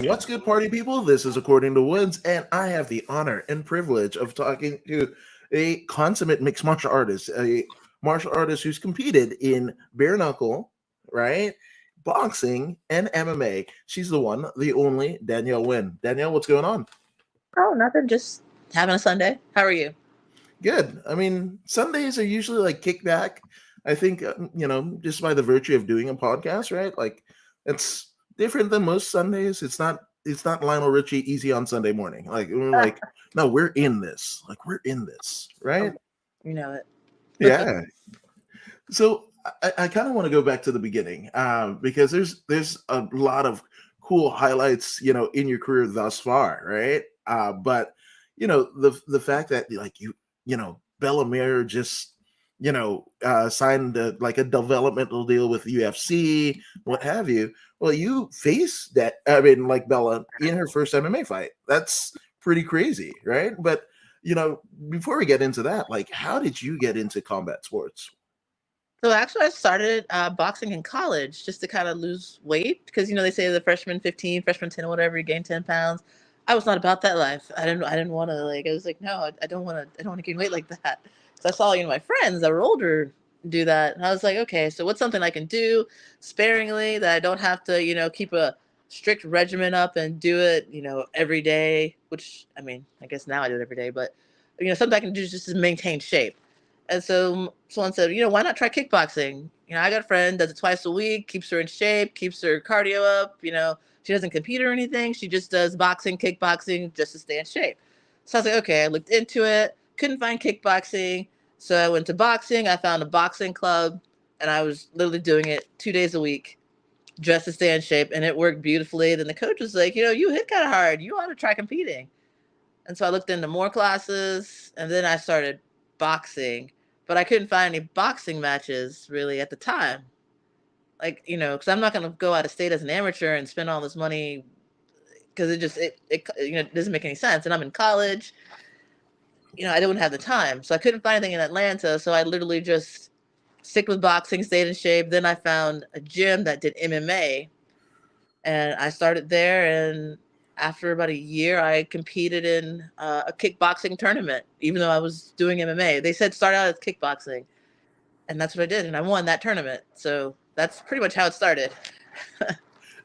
What's good, party people? This is According to Woods, and I have the honor and privilege of talking to a consummate mixed martial artist, a martial artist who's competed in bare knuckle, right? Boxing and MMA. She's the one, the only Danielle Wynn. Danielle, what's going on? Oh, nothing. Just having a Sunday. How are you? Good. I mean, Sundays are usually like kickback. I think, just by the virtue of doing a podcast, right? Like, it's different than most Sundays. It's not Lionel Richie easy on Sunday morning. Like, we're like, no, we're in this. Like, we're in this, Oh, right? you know it. Yeah. So I kind of want to go back to the beginning, because there's a lot of cool highlights, in your career thus far, right? But the fact that like Bellamere just signed like a developmental deal with UFC, what have you. Well, you faced that. I mean, like Bella in her first MMA fight. That's pretty crazy, right? But before we get into that, like, how did you get into combat sports? So actually, I started boxing in college just to kind of lose weight because they say the freshman 15, freshman 10, or whatever, you gain 10 pounds. I was not about that life. I didn't want to like. I was like, no, I don't want to. I don't want to gain weight like that. So I saw my friends that were older do that, and I was like, okay, so what's something I can do sparingly that I don't have to keep a strict regimen up and do it every day. Which I mean, I guess now I do it every day, but something I can do just to maintain shape. And so someone said, why not try kickboxing? I got a friend does it twice a week, keeps her in shape, keeps her cardio up. She doesn't compete or anything. She just does boxing, kickboxing just to stay in shape. So I was like, okay, I looked into it, couldn't find kickboxing. So I went to boxing. I found a boxing club and I was literally doing it 2 days a week just to stay in shape. And it worked beautifully. Then the coach was like, you hit kind of hard. You ought to try competing. And so I looked into more classes and then I started boxing, but I couldn't find any boxing matches really at the time. Like, because I'm not going to go out of state as an amateur and spend all this money because it doesn't make any sense. And I'm in college, I didn't have the time. So I couldn't find anything in Atlanta. So I literally just stick with boxing, stayed in shape. Then I found a gym that did MMA and I started there. And after about a year, I competed in a kickboxing tournament, even though I was doing MMA. They said start out as kickboxing, and that's what I did, and I won that tournament. So that's pretty much how it started.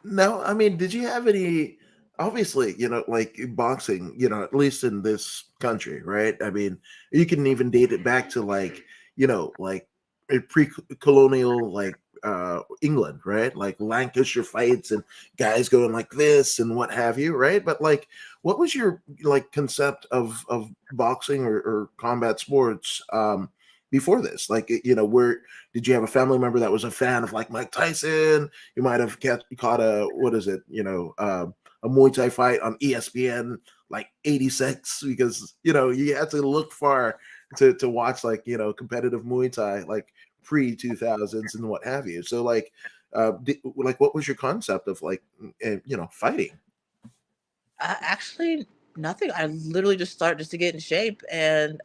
No, I mean, did you have any? Obviously, like boxing, at least in this country, right? I mean, you can even date it back to like a pre-colonial, like England, right? Like Lancashire fights and guys going like this and what have you, right? But like, what was your like concept of boxing or combat sports before this? Like, where did you have a family member that was a fan of like Mike Tyson? You might have caught a what is it? A Muay Thai fight on ESPN like '86 because you had to look far to watch like competitive Muay Thai like pre 2000s and what have you. So like, like what was your concept of like fighting? Actually, nothing. I literally just started just to get in shape. And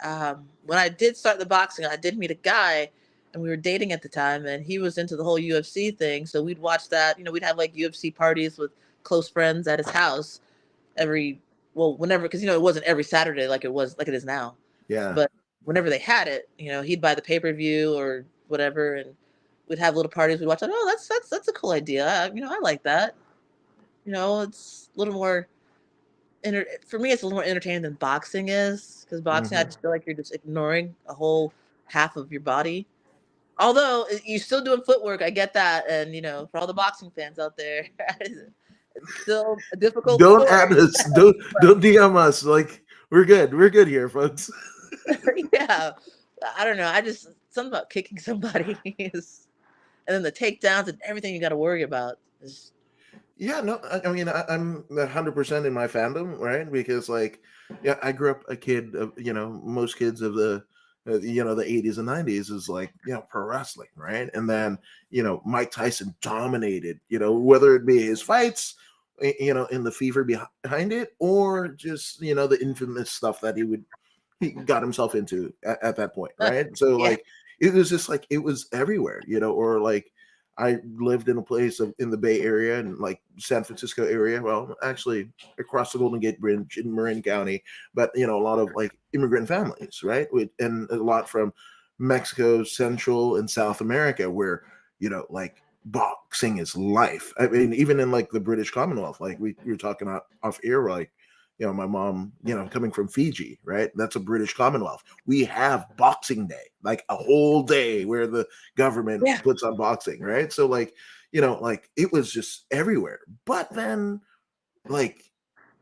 when I did start the boxing, I did meet a guy, and we were dating at the time, and he was into the whole UFC thing. So we'd watch that. We'd have like UFC parties with close friends at his house every whenever, because it wasn't every Saturday like it is now, Yeah. but whenever they had it, he'd buy the pay-per-view or whatever, and we'd have little parties. We'd watch it. Oh, that's a cool idea. I like that. It's a little more for me. It's a little more entertaining than boxing is, because boxing, I Hmm. just feel like you're just ignoring a whole half of your body. Although you're still doing footwork, I get that, and for all the boxing fans out there, it's still a difficult Don't sport. add us. Don't DM us. Like we're good. We're good here, folks. Yeah, I don't know. I just something about kicking somebody is, and then the takedowns and everything you got to worry about. Is, Yeah, no, I mean, I'm 100% in my fandom, right? Because, like, yeah, I grew up a kid of, most kids of the 80s and 90s is like, pro wrestling, right? And then, Mike Tyson dominated, whether it be his fights, in the fever behind it, or just, the infamous stuff that he got himself into at that point, right? So, yeah, like, it was just like, it was everywhere, or like, I lived in a place in the Bay Area and like San Francisco area. Well, actually across the Golden Gate Bridge in Marin County, but a lot of like immigrant families, right? And a lot from Mexico, Central and South America, where like boxing is life. I mean, even in like the British Commonwealth, like we were talking off air, like my mom, coming from Fiji, right? That's a British Commonwealth. We have Boxing Day, like a whole day where the government Yeah. puts on boxing, right? So like, like it was just everywhere. But then like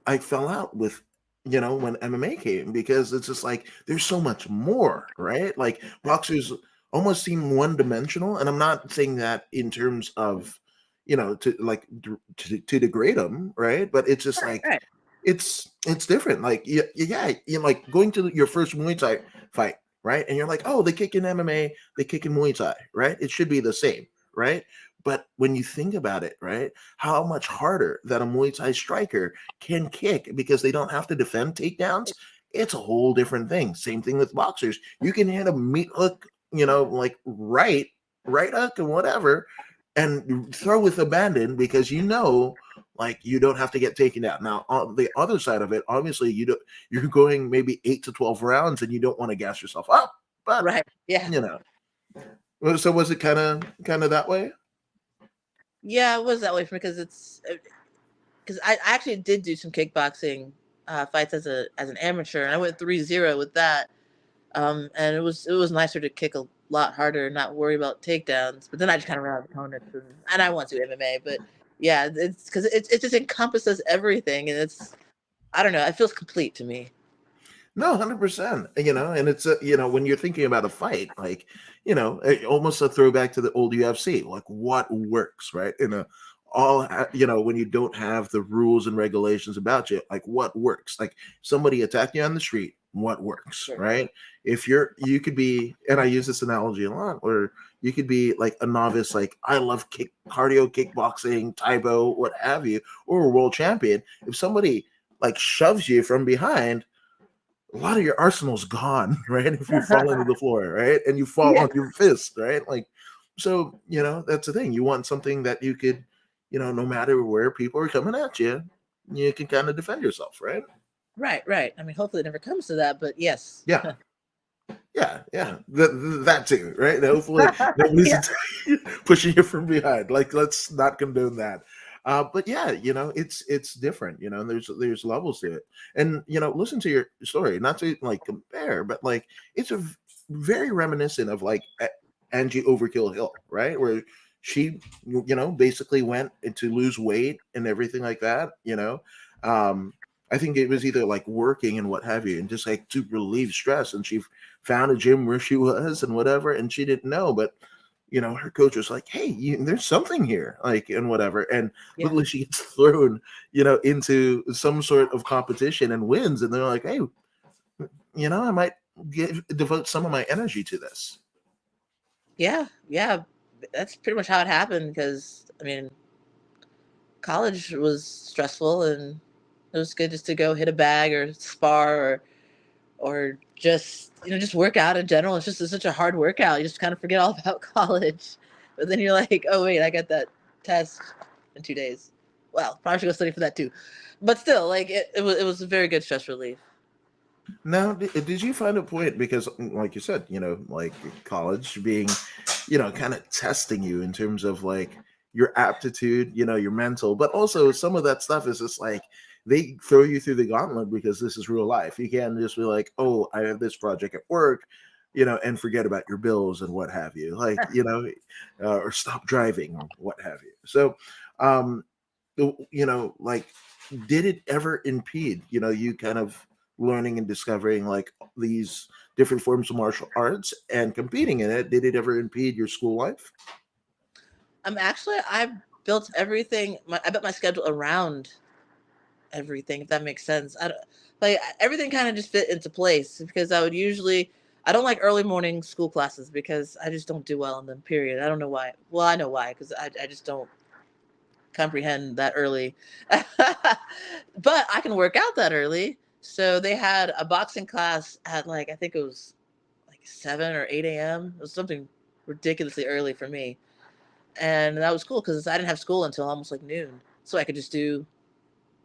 I fell out with when MMA came, because it's just like there's so much more, right? Like boxers almost seem one dimensional, and I'm not saying that in terms of to like to degrade them, right? But it's just Right. like Right. it's different. Like yeah, like going to your first Muay Thai fight, right? And you're like, oh, they kick in MMA, they kick in Muay Thai, right? It should be the same, right? But when you think about it, right, how much harder that a Muay Thai striker can kick because they don't have to defend takedowns, it's a whole different thing. Same thing with boxers. You can hit a meat hook, like right hook and whatever, and throw with abandon because like you don't have to get taken out. Now, on the other side of it, obviously you're going maybe 8 to 12 rounds and you don't want to gas yourself up. But Right. Yeah. you know, so was it kind of that way? Yeah, it was that way for me because it's because I actually did do some kickboxing fights as an amateur, and I went 3-0 with that. And it was nicer to kick a lot harder and not worry about takedowns. But then I just kind of ran out of opponents, and I want to MMA. But yeah, it's because it just encompasses everything, and I don't know, it feels complete to me. No, 100%. And it's when you're thinking about a fight, like almost a throwback to the old UFC, like what works, right? When you don't have the rules and regulations about you, like what works? Like somebody attack you on the street, what works, Sure. right? If you could be, and I use this analogy a lot, where you could be like a novice, like I love cardio, kickboxing, Taibo, what have you, or a world champion. If somebody like shoves you from behind, a lot of your arsenal's gone, right? If you fall into the floor, right? And you fall Yeah. on your fist, right? Like, so, that's the thing. You want something that you could, no matter where people are coming at you, you can kind of defend yourself, right? Right. Right. I mean, hopefully it never comes to that, but yes. Yeah. Yeah, yeah, that too, right? Hopefully, nobody's Yeah. pushing you from behind. Like, let's not condone that. But yeah, it's different. And there's levels to it. And listen to your story, not to like compare, but like it's very reminiscent of like Angie Overkill Hill, right? Where she, basically went to lose weight and everything like that. Um, I think it was either like working and what have you, and just like to relieve stress. And she found a gym where she was and whatever, and she didn't know, but her coach was like, "Hey, there's something here," like and whatever, and Yeah. literally she gets thrown, into some sort of competition and wins, and they're like, "Hey, I might devote some of my energy to this." Yeah. Yeah. That's pretty much how it happened. Because I mean, college was stressful, and it was good just to go hit a bag or spar or just just work out in general. It's such a hard workout. You just kind of forget all about college, but then you're like, oh wait, I got that test in 2 days. Well, probably should go study for that too. But still, like it was a very good stress relief. Now, did you find a point, because, like you said, like college being, kind of testing you in terms of like your aptitude, your mental, but also some of that stuff is just like they throw you through the gauntlet because this is real life. You can't just be like, oh, I have this project at work, and forget about your bills and what have you, like, or stop driving or what have you. So, um, like, did it ever impede, you kind of learning and discovering like these different forms of martial arts and competing in it? Did it ever impede your school life? Actually, I built my schedule around everything, if that makes sense. I don't, like everything kind of just fit into place because I don't like early morning school classes because I just don't do well in them. Period. I don't know why. Well, I know why because I just don't comprehend that early. But I can work out that early. So they had a boxing class at like I think it was like 7 or 8 a.m. It was something ridiculously early for me. and that was cool because I didn't have school until almost like noon, so I could just do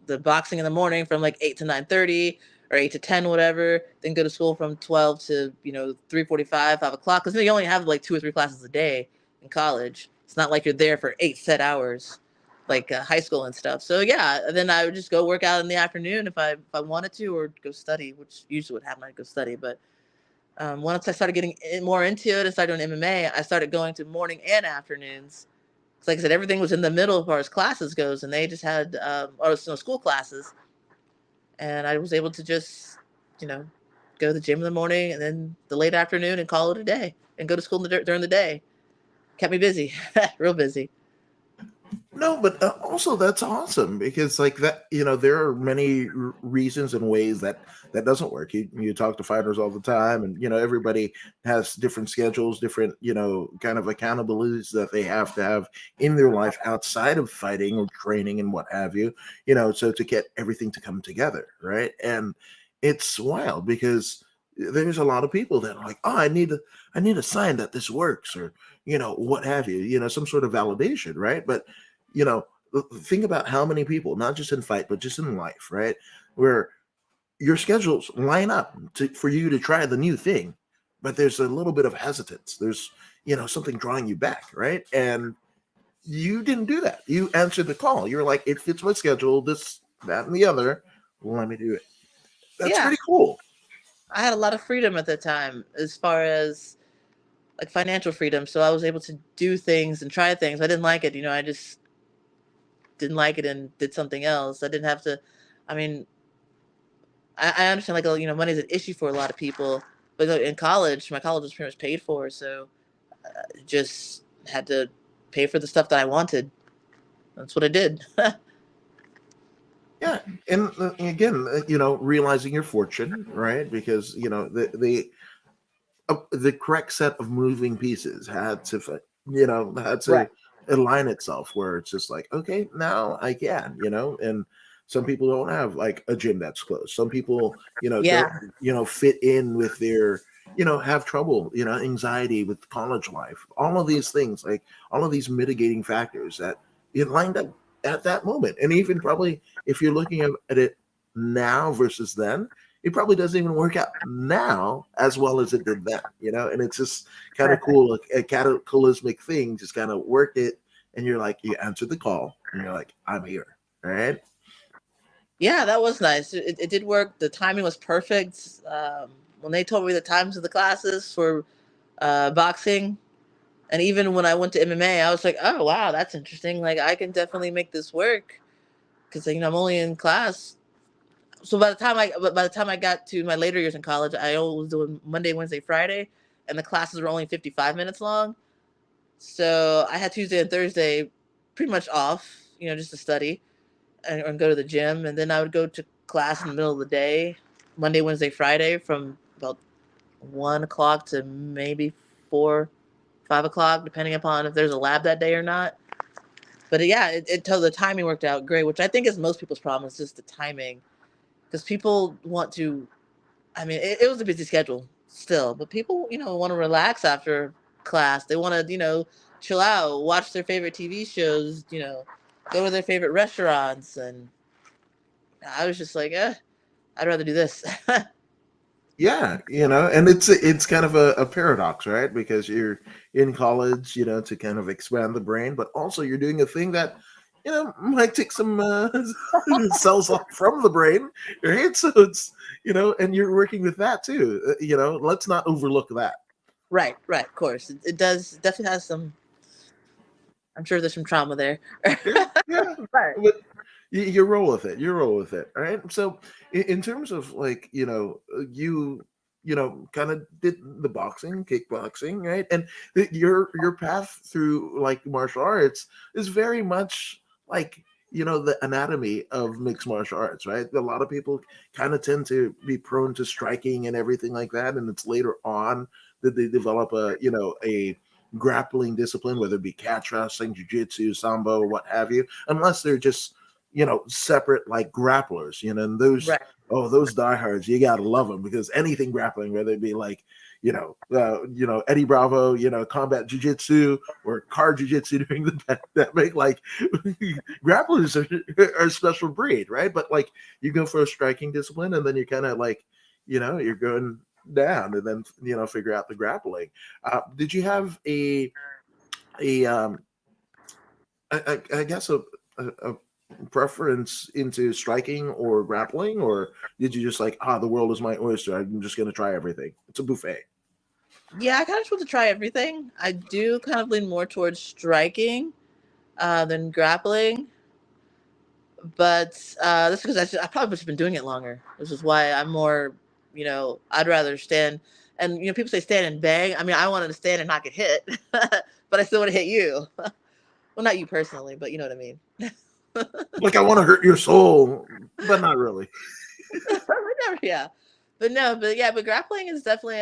the boxing in the morning from like 8 to 9:30 or 8 to 10, whatever. Then go to school from 12 to 3:45, 5 o'clock. Because you only have like 2 or 3 classes a day in college. It's not like you're there for 8 set hours, like high school and stuff. So yeah, then I would just go work out in the afternoon if I wanted to, or go study, which usually would happen. I'd go study, but once I started getting more into it and started doing MMA, I started going to morning and afternoons. Like I said, everything was in the middle as far as classes goes, and they just had school classes, and I was able to just you know go to the gym in the morning and then the late afternoon and call it a day, and go to school during the day. Kept me busy, real busy. No, but also that's awesome because like that, there are many reasons and ways that that doesn't work. You talk to fighters all the time, and everybody has different schedules, different kind of accountabilities that they have to have in their life outside of fighting or training and what have you. So to get everything to come together, right? And it's wild because there's a lot of people that are like, oh, I need a sign that this works, or what have you, some sort of validation, right? But you know, think about how many people, not just in fight, but just in life, right? Where your schedules line up for you to try the new thing, but there's a little bit of hesitance. There's, something drawing you back, right? And you didn't do that. You answered the call. You're like, it fits my schedule, this, that, and the other. Let me do it. That's Yeah, pretty cool. I had a lot of freedom at the time as far as like financial freedom, so I was able to do things and try things. I didn't like it, I just didn't like it and did something else. I didn't have to. I mean, I understand like money is an issue for a lot of people, but like, in college, my college was pretty much paid for, so just had to pay for the stuff that I wanted. That's what I did. Yeah, and again, realizing your fortune, right? Because the correct set of moving pieces had Right. to align itself where it's just like, okay, now I can, and some people don't have like a gym that's close. Some people don't Yeah. fit in with their have trouble, anxiety with college life, all of these things, like all of these mitigating factors that it lined up at that moment. And even probably if you're looking at it now versus then, it probably doesn't even work out now as well as it did then, and it's just kind of cool. A cataclysmic thing just kind of worked it, and you're like, you answered the call, and you're like, I'm here, right? Yeah, that was nice. It did work. The timing was perfect. When they told me the times of the classes for boxing, and even when I went to MMA, I was like, oh wow, that's interesting. Like I can definitely make this work because I'm only in class. So by the time I got to my later years in college, I was doing Monday, Wednesday, Friday, and the classes were only 55 minutes long. So I had Tuesday and Thursday pretty much off, just to study and go to the gym, and then I would go to class in the middle of the day, Monday, Wednesday, Friday, from about 1 o'clock to maybe 4, 5 o'clock, depending upon if there's a lab that day or not. But yeah, the timing worked out great, which I think is most people's problem is just the timing, because people want to. I mean, it was a busy schedule still, but people, want to relax after class. They want to, chill out, watch their favorite TV shows, go to their favorite restaurants, and I was just like, I'd rather do this. Yeah, and it's kind of a paradox, right? Because you're in college, to kind of expand the brain, but also you're doing a thing that might take some cells off from the brain, right? So it's and you're working with that too. Let's not overlook that. Right, right, of course. It does definitely has some. I'm sure there's some trauma there. Yeah, yeah. Right. But you roll with it. You roll with it. All right. So in terms of like, you kind of did the boxing, kickboxing, right? And your path through like martial arts is very much like the anatomy of mixed martial arts, right? A lot of people kind of tend to be prone to striking and everything like that, and it's later on that they develop a grappling discipline, whether it be catch wrestling, jiu-jitsu, sambo, what have you, unless they're just separate like grapplers, and those Right. those diehards, you gotta love them because anything grappling, whether it be like Eddie Bravo, combat jujitsu or car jujitsu during the pandemic. Like grapplers are a special breed, right? But like you go for a striking discipline, and then you kind of like, you're going down, and then figure out the grappling. Did you have a I guess a preference into striking or grappling, or did you just like, the world is my oyster, I'm just going to try everything, it's a buffet? Yeah, I kind of just want to try everything. I do kind of lean more towards striking than grappling, but that's because I probably just been doing it longer. This is why I'm more, I'd rather stand. And people say stand and bang. I mean, I wanted to stand and not get hit, but I still want to hit you. Well, not you personally, but you know what I mean. Like, I want to hurt your soul, but not really. Yeah, but no, but yeah, but grappling is definitely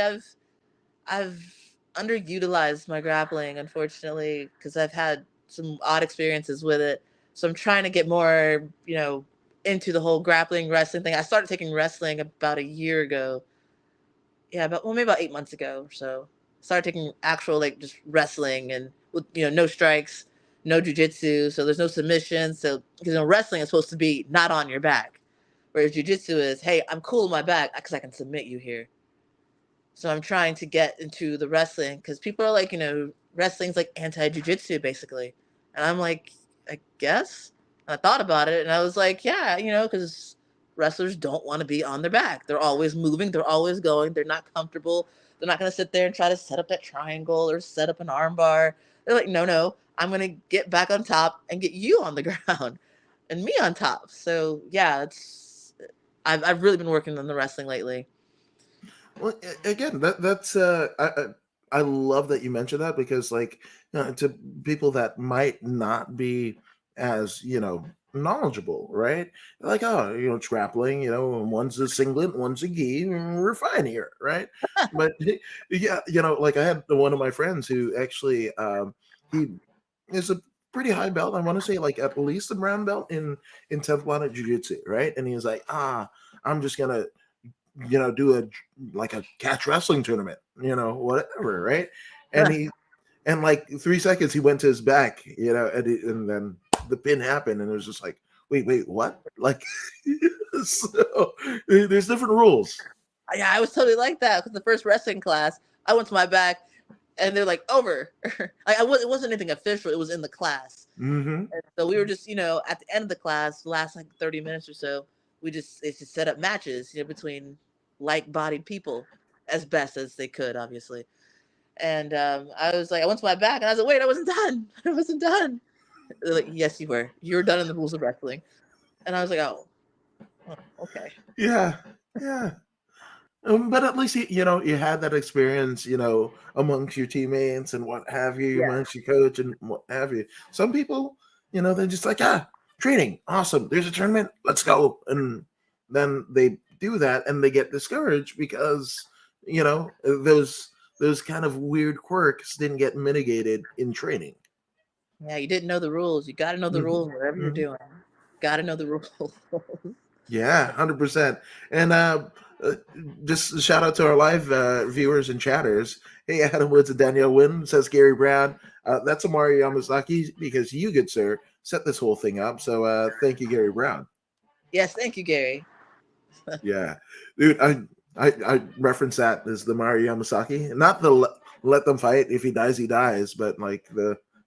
I've underutilized my grappling, unfortunately, because I've had some odd experiences with it. So I'm trying to get more, into the whole grappling wrestling thing. I started taking wrestling about a year ago. Yeah, maybe about 8 months ago or so. Started taking actual like just wrestling and with no strikes, no jujitsu, so there's no submission. So because wrestling is supposed to be not on your back, whereas jujitsu is, hey, I'm cool on my back because I can submit you here. So I'm trying to get into the wrestling because people are like, wrestling's like anti jujitsu basically. And I'm like, I guess. And I thought about it and I was like, yeah, because wrestlers don't want to be on their back. They're always moving, they're always going, they're not comfortable. They're not going to sit there and try to set up that triangle or set up an arm bar. They're like, no, no, I'm going to get back on top and get you on the ground and me on top. So yeah, I've really been working on the wrestling lately. Well, again, that's I love that you mentioned that, because like, to people that might not be as knowledgeable, right? Like, oh, it's grappling, one's a singlet, one's a gi, we're fine here, right? But yeah, like I had one of my friends who actually, he is a pretty high belt. I want to say like at least a brown belt in 10th planet jiu-jitsu, right? And he was like, I'm just gonna do like a catch wrestling tournament, whatever, right? And he and like 3 seconds he went to his back, and then the pin happened, and it was just like, wait, what? Like, so there's different rules. Yeah, I was totally like that because the first wrestling class, I went to my back, and they're like over. It wasn't anything official. It was in the class, Hmm. and so we were just at the end of the class, the last like 30 minutes or so, they just set up matches between like-bodied people as best as they could, obviously. And I was like, I went to my back, and I was like, wait, I wasn't done. I wasn't done. They're like, yes, you were. You were done in the rules of wrestling, and I was like, oh, okay. Yeah, yeah. But at least you had that experience, amongst your teammates and what have you, Yeah. amongst your coach and what have you. Some people, they're just like, training, awesome. There's a tournament, let's go, and then they do that and they get discouraged because those kind of weird quirks didn't get mitigated in training. Yeah, you didn't know the rules. You got to know the Hmm. rules whatever you're Hmm. doing. Got to know the rules. Yeah, 100%. And uh, just a shout out to our live viewers and chatters. Hey, Adam Woods and Danielle Wynn, says Gary Brown. That's Amari Yamasaki, because you, good sir, set this whole thing up. So thank you, Gary Brown. Yes, thank you, Gary. Yeah, dude, I reference that as the Mari Yamasaki, not the let them fight. If he dies, he dies. But like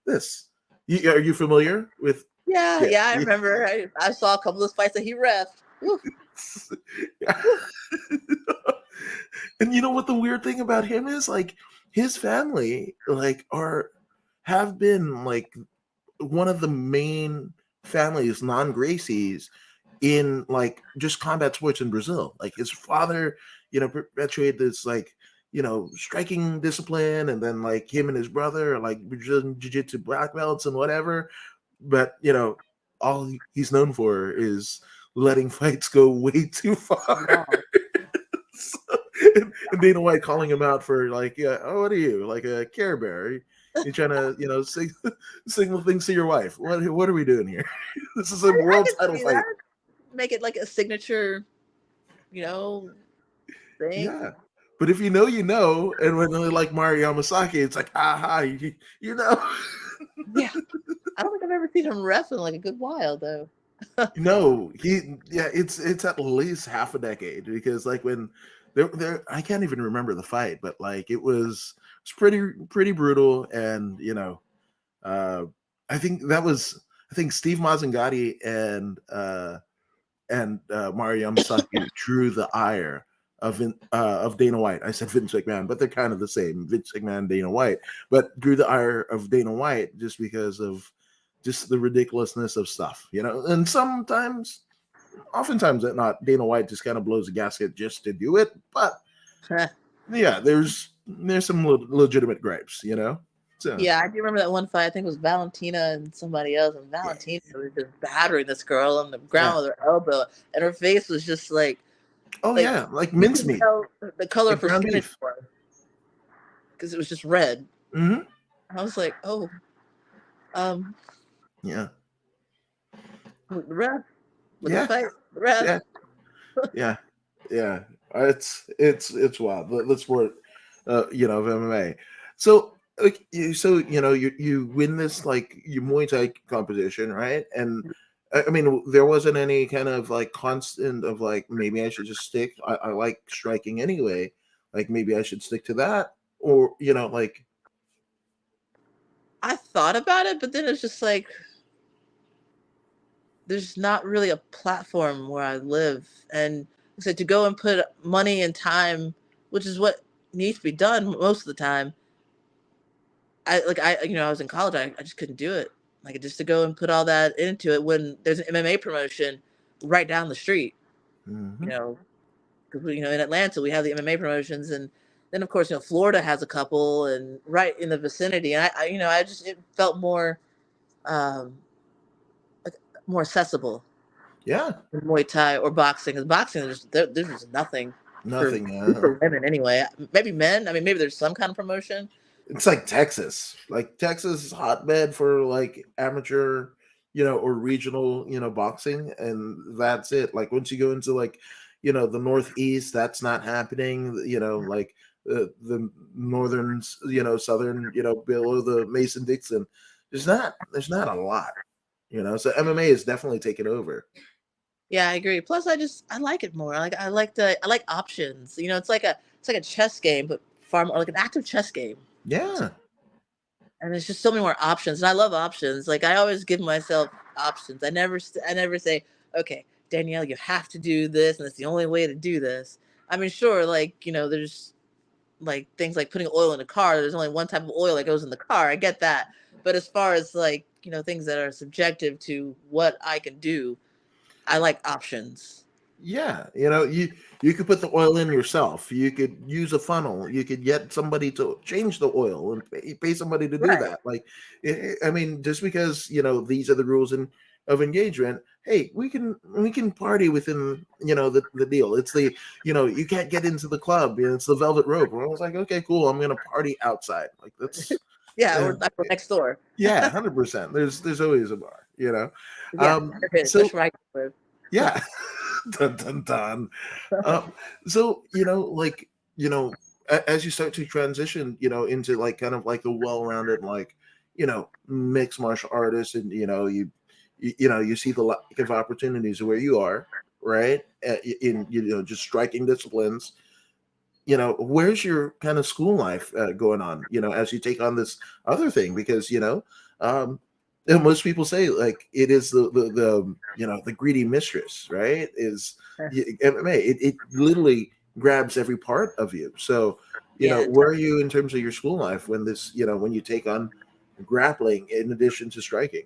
this. Are you familiar with? Yeah, Yeah. yeah, I remember. I saw a couple of those fights that he refed. Woo, woo. And you know what the weird thing about him is? Like, his family like are have been like one of the main families, non-Gracies, in like just combat sports in Brazil. Like his father, perpetuated this like striking discipline, and then like him and his brother are like Brazilian jiu-jitsu black belts and whatever. But all he's known for is letting fights go way too far. No. So, and Dana White calling him out for like, yeah, oh, what are you, like a Care Bear? You trying to signal things to your wife? What are we doing here? This is a I world can title see fight. that. Make it like a signature, you know, thing. Yeah, But if you know, you know, and when they like Mario Yamasaki, it's like, aha, you know. Yeah, I don't think I've ever seen him wrestle in like a good while though. No, yeah, it's at least half a decade because like when there I can't even remember the fight, but like it's pretty brutal, and uh I think that was I think Steve Mazzangatti and Mario Yamasaki drew the ire of Dana White. I said Vince McMahon, but they're kind of the same, Vince McMahon, Dana White, but drew the ire of Dana White just because of just the ridiculousness of stuff, and oftentimes that not Dana White just kind of blows a gasket just to do it, but yeah, there's some legitimate gripes. So Yeah, I do remember that one fight. I think it was Valentina and somebody else, and yeah, Valentina was just battering this girl on the yeah. ground with her elbow, and her face was just Oh like yeah, like you could mincemeat, tell the color like of her ground skin beef. because it was just red. Hmm. I was like, oh, um, Yeah, the ref, let me yeah, fight the ref. yeah, yeah, yeah. It's wild. The sport, of MMA. So like you win this like you Muay Thai competition, right? And I mean, there wasn't any kind of like constant of like maybe I should just stick. I like striking anyway. Like maybe I should stick to that, or like I thought about it, but then it's just like there's not really a platform where I live, and so to go and put money and time, which is what needs to be done most of the time. I was in college. I just couldn't do it. Like just to go and put all that into it when there's an MMA promotion right down the street. You mhm. know, because in Atlanta we have the MMA promotions, and then of course Florida has a couple, and right in the vicinity. And I just it felt more um, like more accessible Yeah, than Muay Thai or boxing. Because boxing, there's just nothing for nothing. for women anyway. Maybe men. I mean, maybe there's some kind of promotion. It's like Texas. Like Texas is hotbed for like amateur, or regional, boxing, and that's it. Like once you go into like, the Northeast, that's not happening. Like the northern, southern, below the Mason Dixon, there's not a lot. So MMA is definitely taken over. Yeah, I agree. Plus, I like it more. I like options. It's like a chess game, but far more like an active chess game. Yeah, And there's just so many more options, and I love options. Like I always give myself options. I never say, okay, Danielle, you have to do this, and it's the only way to do this. I mean, sure, like there's like things like putting oil in a car. There's only one type of oil that goes in the car. I get that, but as far as like things that are subjective to what I can do, I like options. yeah, you could put the oil in yourself. You could use a funnel. You could get somebody to change the oil and pay somebody to do Right. that. Like, I mean, just because these are the rules of engagement. Hey, we can party within the deal. It's you can't get into the club. It's the velvet rope. And I was like, okay, cool. I'm gonna party outside. Like that's Yeah, uh, or like next door. yeah, 100%. There's always a bar. Yeah, So especially where I live. yeah. Dun, dun, dun. Um, so like as you start to transition, into like kind of like a well-rounded like mixed martial artist, and you see the lack of opportunities where you are, right? In just striking disciplines. Where's your kind of school life going on? As you take on this other thing, because um, and most people say like it is the greedy mistress, right? Is MMA? It literally grabs every part of you. So Yeah, where are you in terms of your school life when when you take on grappling in addition to striking?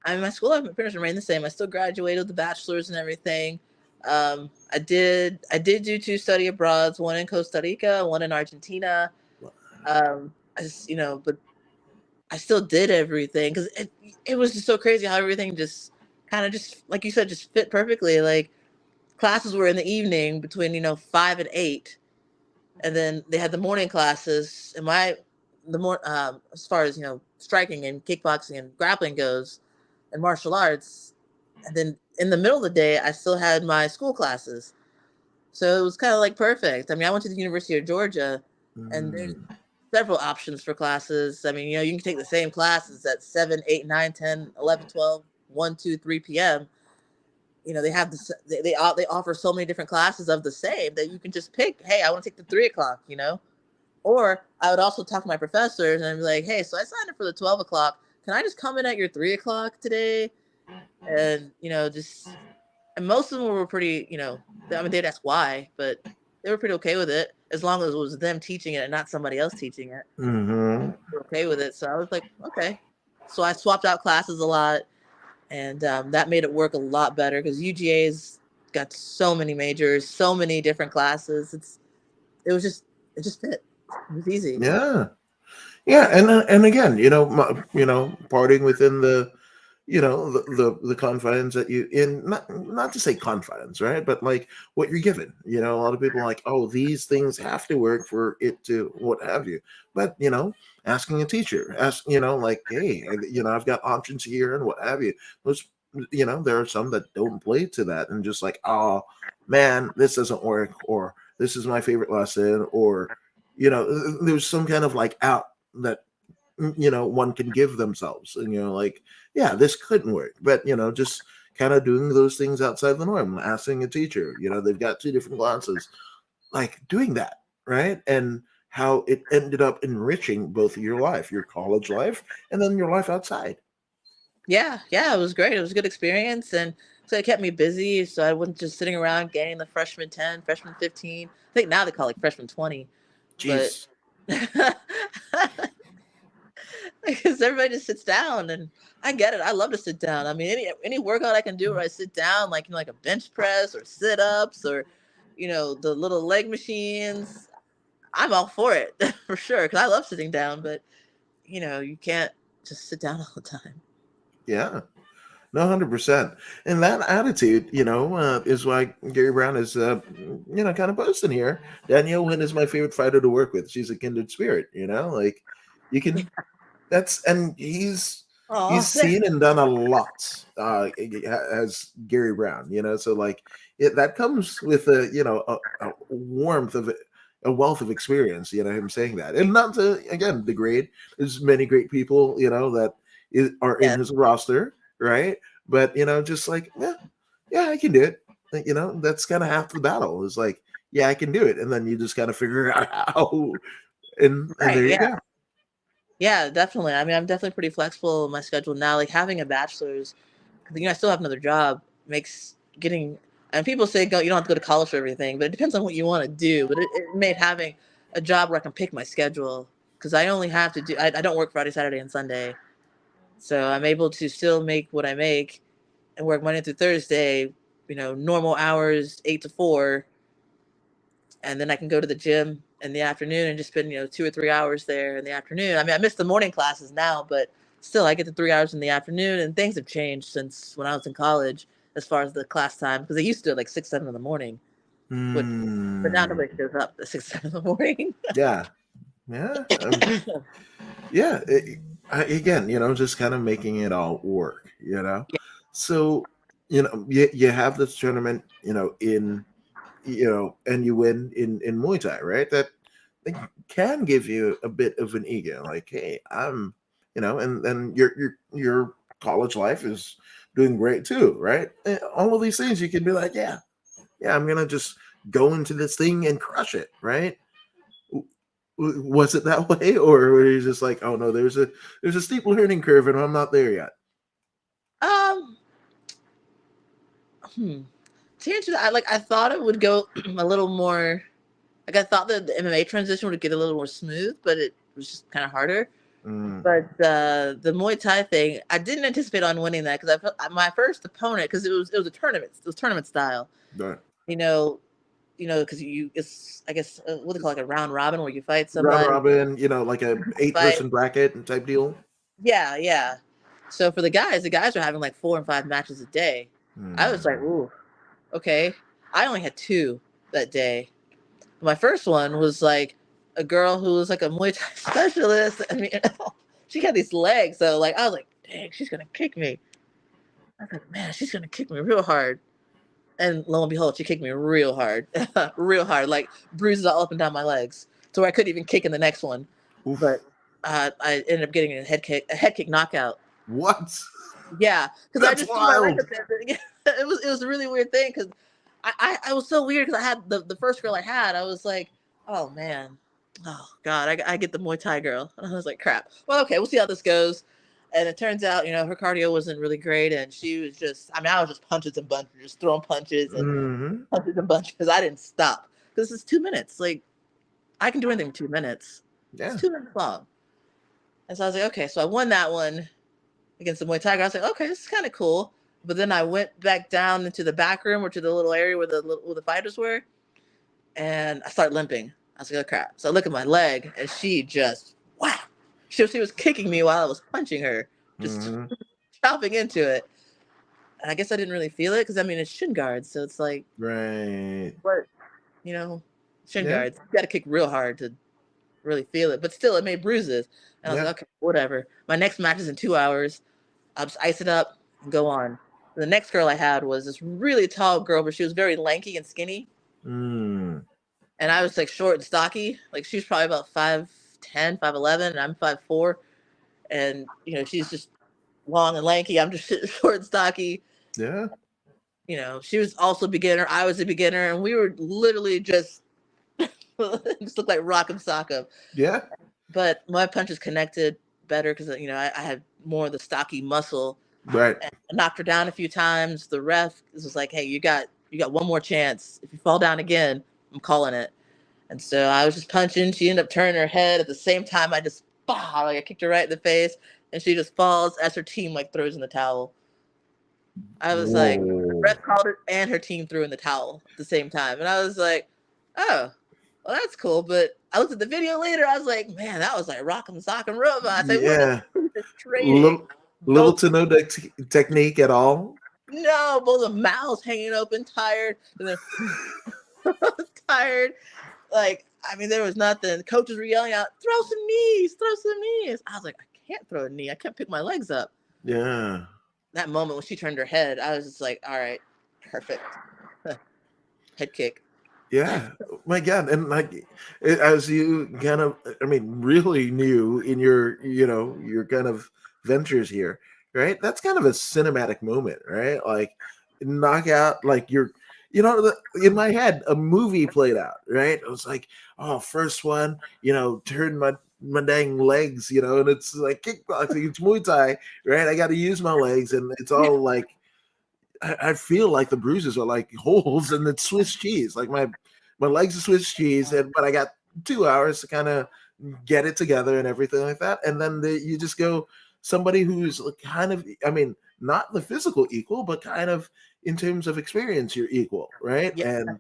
I mean, my school life pretty much remained the same. I still graduated with the bachelor's and everything. I did do two study abroads, one in Costa Rica, one in Argentina. I just, but I still did everything because it was just so crazy how everything just kind of just like you said just fit perfectly. Like classes were in the evening between 5 and 8, and then they had the morning classes. And the more as far as striking and kickboxing and grappling goes, and martial arts, and then in the middle of the day I still had my school classes. So it was kind of like perfect. I mean, I went to the University of Georgia, and there's Mm. several options for classes. I mean, you can take the same classes at 7, 8, 9, 10, 11, 12, 1, 2, 3 p.m. They have this, they offer so many different classes of the same that you can just pick, hey, I want to take the 3 o'clock, Or I would also talk to my professors and I'd be like, hey, so I signed up for the 12 o'clock. Can I just come in at your 3 o'clock today? And, just, and most of them were pretty, I mean, they'd ask why, but they were pretty okay with it as long as it was them teaching it and not somebody else teaching it. Hmm. They were okay with it. So I was like, okay. So I swapped out classes a lot, and that made it work a lot better because UGA's got so many majors, so many different classes. It just fit. It was easy. Yeah. Yeah, and again, parting within the, the confines that you in, not to say confines, right? But like what you're given. A lot of people are like, oh, these things have to work for it to what have you. But asking a teacher, like, hey, I've got options here and what have you. Those, there are some that don't play to that and just like, oh man, this doesn't work, or this is my favorite lesson, or there's some kind of like out that one can give themselves, and like, yeah, this couldn't work, but just kind of doing those things outside the norm, asking a teacher, they've got two different classes, like doing that, right? And how it ended up enriching both your life, your college life, and then your life outside. Yeah, yeah, it was great. It was a good experience, and so it kept me busy. So I wasn't just sitting around getting the freshman 10, freshman 15. I think now they call it freshman 20, but Jeez. because everybody just sits down, and I get it. I love to sit down. I mean, any workout I can do where I sit down, like like a bench press or sit ups or the little leg machines. I'm all for it for sure because I love sitting down. But you can't just sit down all the time. Yeah. No, 100%. And that attitude, is why Gary Brown is, kind of posting here. Danielle Wynn is my favorite fighter to work with. She's a kindred spirit, like you can, and he's Oh, seen and done a lot, as Gary Brown, so like that comes with a warmth of a wealth of experience, him saying that. And not to, again, degrade, there's many great people, that are in yes, his roster, right? But just like, yeah, I can do it. Like, that's kind of half the battle. Is like, yeah, I can do it, and then you just kind of figure out how, and right, there you yeah. go. Yeah, definitely. I mean, I'm definitely pretty flexible in my schedule now. Like having a bachelor's, because I still have another job, makes getting. And people say go, you don't have to go to college for everything, but it depends on what you want to do. But it made having a job where I can pick my schedule because I only have to do. I don't work Friday, Saturday, and Sunday, so I'm able to still make what I make and work Monday through Thursday. Normal hours, 8 to 4, and then I can go to the gym in the afternoon and just spend 2 or 3 hours there in the afternoon. I mean, I miss the morning classes now, but still, I get the 3 hours in the afternoon. And things have changed since when I was in college as far as the class time because they used to do it like 6, 7 in the morning, which but now Hmm. nobody shows up at 6, 7 in the morning. Yeah, yeah, yeah. Again, just kind of making it all work. Yeah, So you have this tournament, in and you win in Muay Thai, right? That it can give you a bit of an ego, like, hey, I'm, and then your college life is doing great too, right? All of these things you can be like, yeah, yeah, I'm gonna just go into this thing and crush it, right? Was it that way, or were you just like, oh no, there's a steep learning curve, and I'm not there yet? um, hmm. To answer that, I thought it would go a little more. Like I thought that the MMA transition would get a little more smooth, but it was just kind of harder. Mm, But the Muay Thai thing, I didn't anticipate on winning that because my first opponent because it was a tournament, it was tournament style. right. You know, because it's I guess what they call like a round robin where you fight Round somebody, robin, like a eight fight. person bracket type deal. Yeah, yeah. So for the guys are having like 4 and 5 matches a day. I was like, Hmm. ooh, okay. I only had two that day. My first one was like a girl who was like a Muay Thai specialist. I mean, she had these legs, so like I was like, dang, she's gonna kick me. I was like, man, she's gonna kick me real hard. And lo and behold, she kicked me real hard, real hard, like bruises all up and down my legs, to where I couldn't even kick in the next one. Oof. But I ended up getting a head kick knockout. What? Yeah, because I That's just threw my leg wild. up there. It was a really weird thing because I was so weird because I had the first girl I had. I was like, oh man, oh god, I get the Muay Thai girl. And I was like, crap. Well, okay, we'll see how this goes. And it turns out, her cardio wasn't really great, and she was just, I mean, I was just punches and bunches, just throwing Hmm. punches and bunches. I didn't stop because it's 2 minutes. Like I can do anything in 2 minutes. It's Yeah. 2 minutes long. And so I was like, okay, so I won that one against the Muay Thai guy. I was like, okay, this is kind of cool. But then I went back down into the back room or to the little area where the fighters were, and I started limping. I was like, oh crap. So I look at my leg, and she just wow. She was kicking me while I was punching her, just Hmm. chopping into it. And I guess I didn't really feel it because I mean it's shin guards, so it's like Right. what you know, shin Yeah. guards. You got to kick real hard to really feel it, but still, it made bruises. And I was Yeah. like, okay, whatever. My next match is in 2 hours. I'll just ice it up and go on. The next girl I had was this really tall girl, but she was very lanky and skinny. Mm. And I was like short and stocky. Like she was probably about 5'10", 5'11", and I'm 5'4". And she's just long and lanky. I'm just short and stocky. Yeah. She was also a beginner. I was a beginner, and we were literally just just looked like rock and sock 'em. Yeah. But my punches connected better because I had more of the stocky muscle. Right. And I knocked her down a few times. The ref was like, "Hey, you got one more chance. If you fall down again, I'm calling it." And so I was just punching. She ended up turning her head at the same time. I just like I kicked her right in the face, and she just falls as her team like throws in the towel. I was like, the Whoa. ref called it, and her team threw in the towel at the same time, and I was like, oh. Well, that's cool, but I looked at the video later. I was like, man, that was like Rock'em Sock'em Robots. They were Yeah. just trading. Little, little Both to no technique at all. No, both the mouths hanging open, tired, and then tired. Like, I mean, there was nothing. The coaches were yelling out, "Throw some knees, throw some knees." I was like, I can't throw a knee. I can't pick my legs up. Yeah. That moment when she turned her head, I was just like, all right, perfect. Head kick. Yeah, my God, and like as you kind of, I mean, really new in your kind of ventures here, right? That's kind of a cinematic moment, right? Like knockout, like in my head, a movie played out, right? It was like, oh, first one, turn my dang legs, and it's like kickboxing, it's Muay Thai, right? I got to use my legs, and it's all like I feel like the bruises are like holes in the Swiss cheese. Like my legs are Swiss cheese, but I got 2 hours to kind of get it together and everything like that. And then you just go somebody who's kind of, I mean, not the physical equal, but kind of in terms of experience, you're equal, right? Yeah, And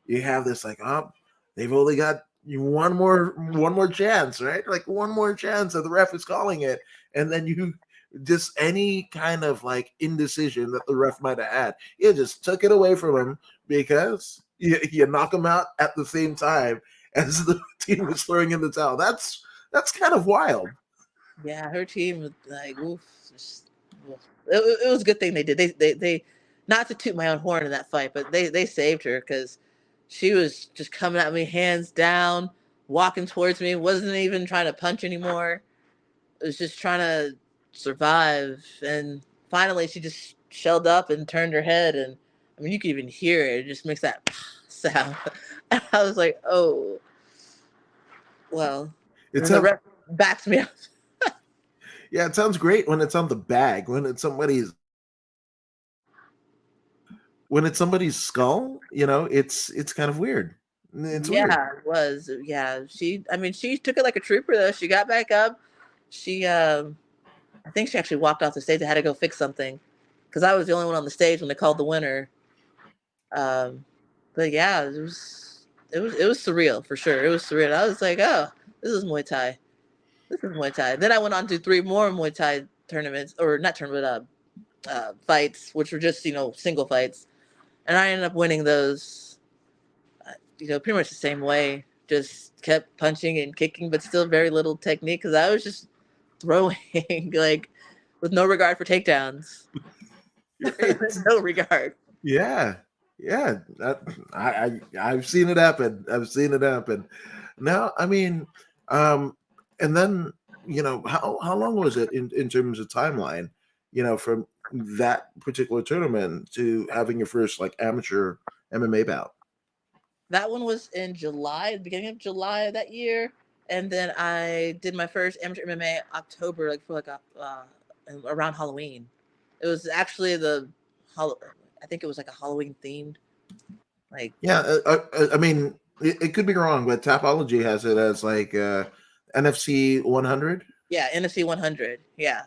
you have this like, oh, they've only got one more chance, right? Like one more chance, and the ref is calling it, and then you just any kind of like indecision that the ref might have had, you just took it away from him because you knock him out at the same time as the team was throwing in the towel. That's kind of wild. yeah. Her team was like, oof. Oof. It was a good thing they did. They not to toot my own horn in that fight, but they saved her because she was just coming at me hands down, walking towards me. Wasn't even trying to punch anymore. It was just trying to survive. And finally, she just shelled up and turned her head. And I mean, you could even hear it. It just makes that sound. And I was like, oh, well. And It then the sounds ref backs me up. Yeah, it sounds great when it's on the bag. When it's somebody's skull, it's kind of weird. It's weird. Yeah, it was. Yeah, I mean, she took it like a trooper though. She got back up. She, I think she actually walked off the stage. I had to go fix something because I was the only one on the stage when they called the winner. Um, but yeah, it was surreal for sure. It was surreal. I was like, oh, this is Muay Thai. This is Muay Thai. Then I went on to 3 more Muay Thai tournaments, or not tournament, fights, which were just single fights, and I ended up winning those. Pretty much the same way. Just kept punching and kicking, but still very little technique because I was just throwing like with no regard for takedowns. Right. No regard. Yeah. Yeah, I've seen it happen. I've seen it happen. Now, I mean, um, and then how long was it in terms of timeline? From that particular tournament to having your first like amateur MMA bout. That one was in July, the beginning of July of that year, and then I did my first amateur MMA October, like for like around Halloween. It was actually I think it was like a Halloween themed, like Yeah, I mean, it could be wrong, but Tapology has it as like NFC 100. yeah, NFC 100. Yeah,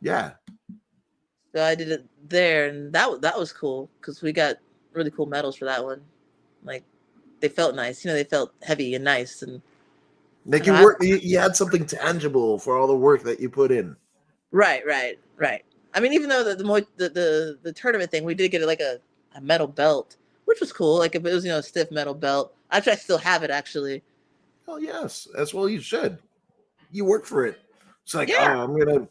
Yeah, so I did it there, and that was cool because we got really cool medals for that one. Like they felt nice, they felt heavy and nice, and like I know you I, work, you had something tangible for all the work that you put in. right. I mean, even though the tournament thing, we did get like a metal belt, which was cool. Like if it was a stiff metal belt. Actually, I still have it actually. Oh yes, as well you should. You work for it. It's like, Yeah, oh, I'm gonna,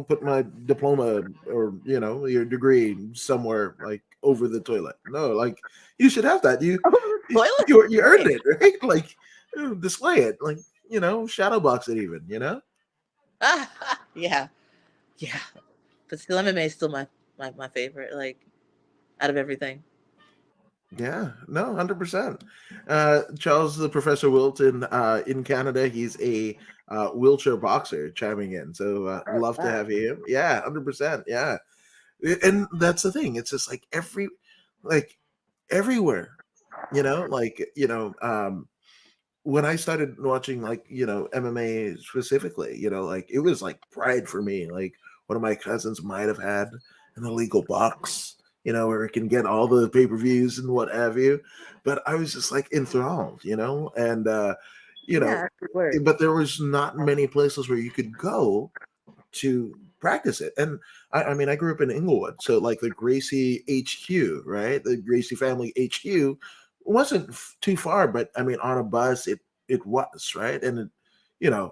put my diploma or your degree somewhere like over the toilet. No, like you should have that. You over the you toilet. you earned Great. it, right? Like display it, like shadow box it even. Yeah, yeah. But still, MMA is still my favorite. Like out of everything. Yeah, no, 100%. Charles, the Professor Wilton in Canada, he's a wheelchair boxer chiming in. So love to Wow. have you. Yeah, 100%. Yeah. And that's the thing. It's just like like everywhere, when I started watching like, MMA specifically, like it was like pride for me. Like one of my cousins might have had an illegal box, where it can get all the pay-per-views and what have you. But I was just like enthralled, and you know, Yeah, that's good word. but there was not many places where you could go to practice it. And I mean, I grew up in Inglewood, so like the Gracie HQ, right? The Gracie family HQ wasn't too far, but I mean, on a bus, it was right. And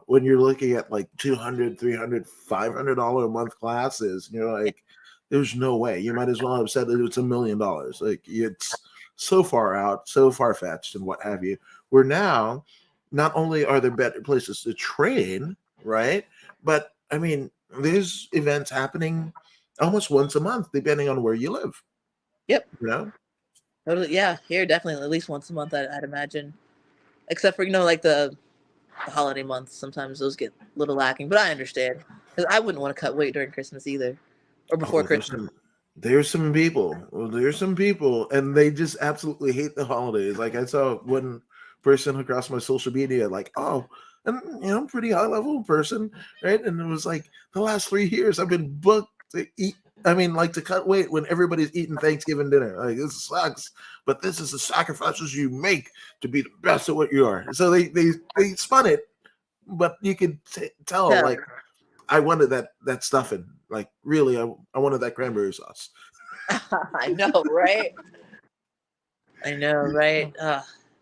when you're looking at like 200, 300, $500 a month classes, you're like, there's no way. You might as well have said that it's $1 million. Like it's so far out, so far fetched, and what have you. Where now, not only are there better places to train, right? But I mean, there's events happening almost once a month, depending on where you live. Yep. You know? Totally. Yeah. Here, definitely at least once a month. I'd imagine. Except for like the holiday months. Sometimes those get a little lacking, but I understand because I wouldn't want to cut weight during Christmas either, or before Oh, Christmas. there's some people. Well, there's some people, and they just absolutely hate the holidays. Like I saw one person across my social media, like, oh, and I'm a pretty high level person, right? And it was like the last 3 years I've been booked to eat. I mean, like to cut weight when everybody's eating Thanksgiving dinner. Like this sucks, but this is the sacrifices you make to be the best at what you are. So they spun it, but you could tell Yeah, like I wanted that stuffing. Like really, I wanted that cranberry sauce. I know, right? I know, right?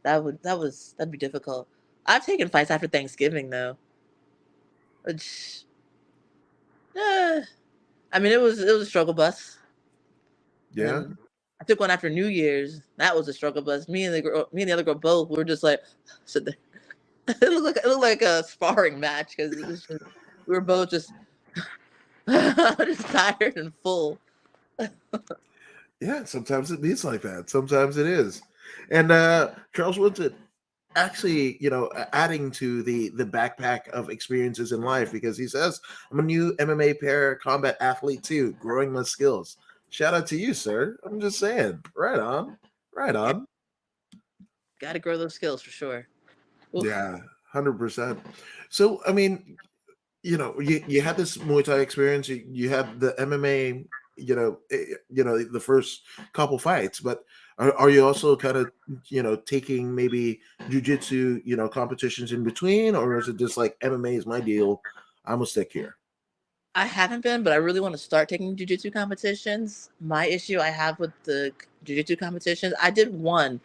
That'd be difficult. I've taken fights after Thanksgiving though, which, eh, I mean, it was a struggle bus, and Yeah. then I took one after New Year's. That was a struggle bus. Me and the other girl both. We were just like, sit there. It looked like a sparring match because it was just we were both just just tired and full. Yeah, sometimes it means like that. Sometimes it is. And Charles Woodson actually, adding to the backpack of experiences in life because he says, I'm a new MMA para combat athlete too, growing my skills. Shout out to you, sir. I'm just saying. Right on. Right Yeah, on. got to grow those skills for sure. Oof. Yeah, 100%. So, I mean, you had this Muay Thai experience. You had the MMA. The first couple fights. But are you also kind of taking maybe jujitsu competitions in between, or is it just like MMA is my deal? I'm gonna stick here. I haven't been, but I really want to start taking jujitsu competitions. My issue I have with the jujitsu competitions, I did one,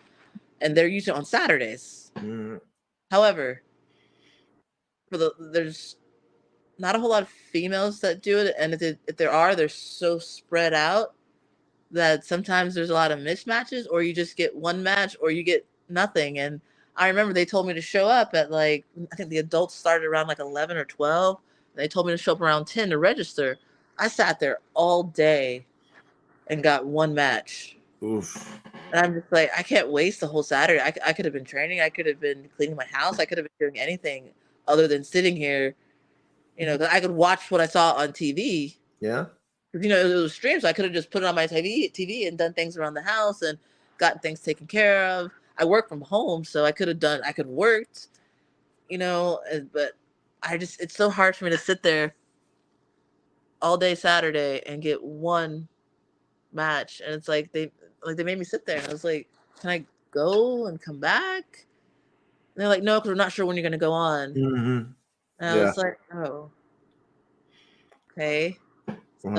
and they're usually on Saturdays. Mm, However, there's not a whole lot of females that do it, and if there are, they're so spread out that sometimes there's a lot of mismatches, or you just get one match, or you get nothing. And I remember they told me to show up at like, I think the adults started around like 11 or 12. They told me to show up around 10 to register. I sat there all day and got one match. Oof. And I'm just like, I can't waste the whole Saturday. I could have been training. I could have been cleaning my house. I could have been doing anything other than sitting here. 'Cause I could watch what I saw on TV. Yeah. Because, it was streamed, so I could have just put it on my TV and done things around the house and gotten things taken care of. I work from home, so I could worked, but it's so hard for me to sit there all day Saturday and get one match. And it's like they made me sit there, and I was like, can I go and come back? And they're like, no, because we're not sure when you're going to go on. Mm-hmm. And I Yeah. was like, oh, okay. Uh,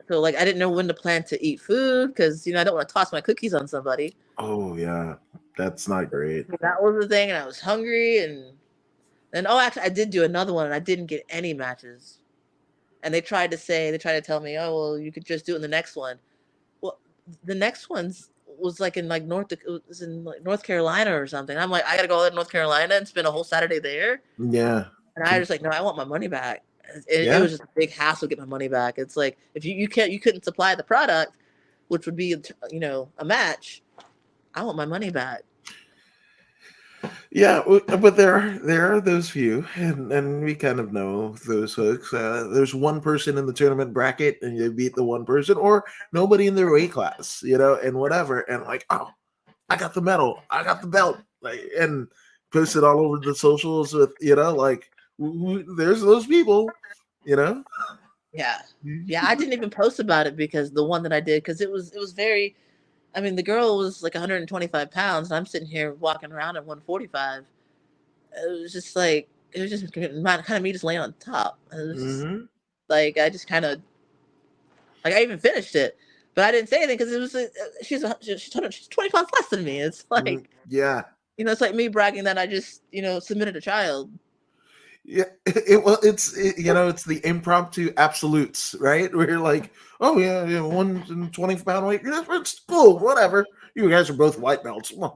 So I didn't know when to plan to eat food, because I don't want to toss my cookies on somebody. oh yeah, that's not great. That was the thing, and I was hungry, and actually I did do another one, and I didn't get any matches. And they tried to tell me, oh well, you could just do it in the next one. Well, the next one's was like in like it was in like North Carolina or something. I'm like, I gotta go to North Carolina and spend a whole Saturday there. Yeah. And I was like, no, I want my money back. It Yeah. was just a big hassle to get my money back. It's like, if you couldn't supply the product, which would be a match, I want my money back. Yeah, but there are those few, and we kind of know those hooks. There's one person in the tournament bracket, and you beat the one person, or nobody in their weight class, and whatever, and like, oh, I got the medal, I got the belt, like, and post it all over the socials with, like, there's those people, Yeah, I didn't even post about it, because the one that I did, because it was very. I mean, the girl was like 125 pounds, and I'm sitting here walking around at 145. It was just like, it was just kind of me just laying on top. It was just Mm-hmm. like, I just kind of, like, I even finished it, but I didn't say anything, because it was she's 20 pounds less than me. It's like, Yeah. it's like me bragging that I just submitted a child. Yeah, it's the impromptu absolutes, right? Where you're like, oh yeah, 120-pound weight, yeah, it's cool, whatever. You guys are both white belts, Yeah,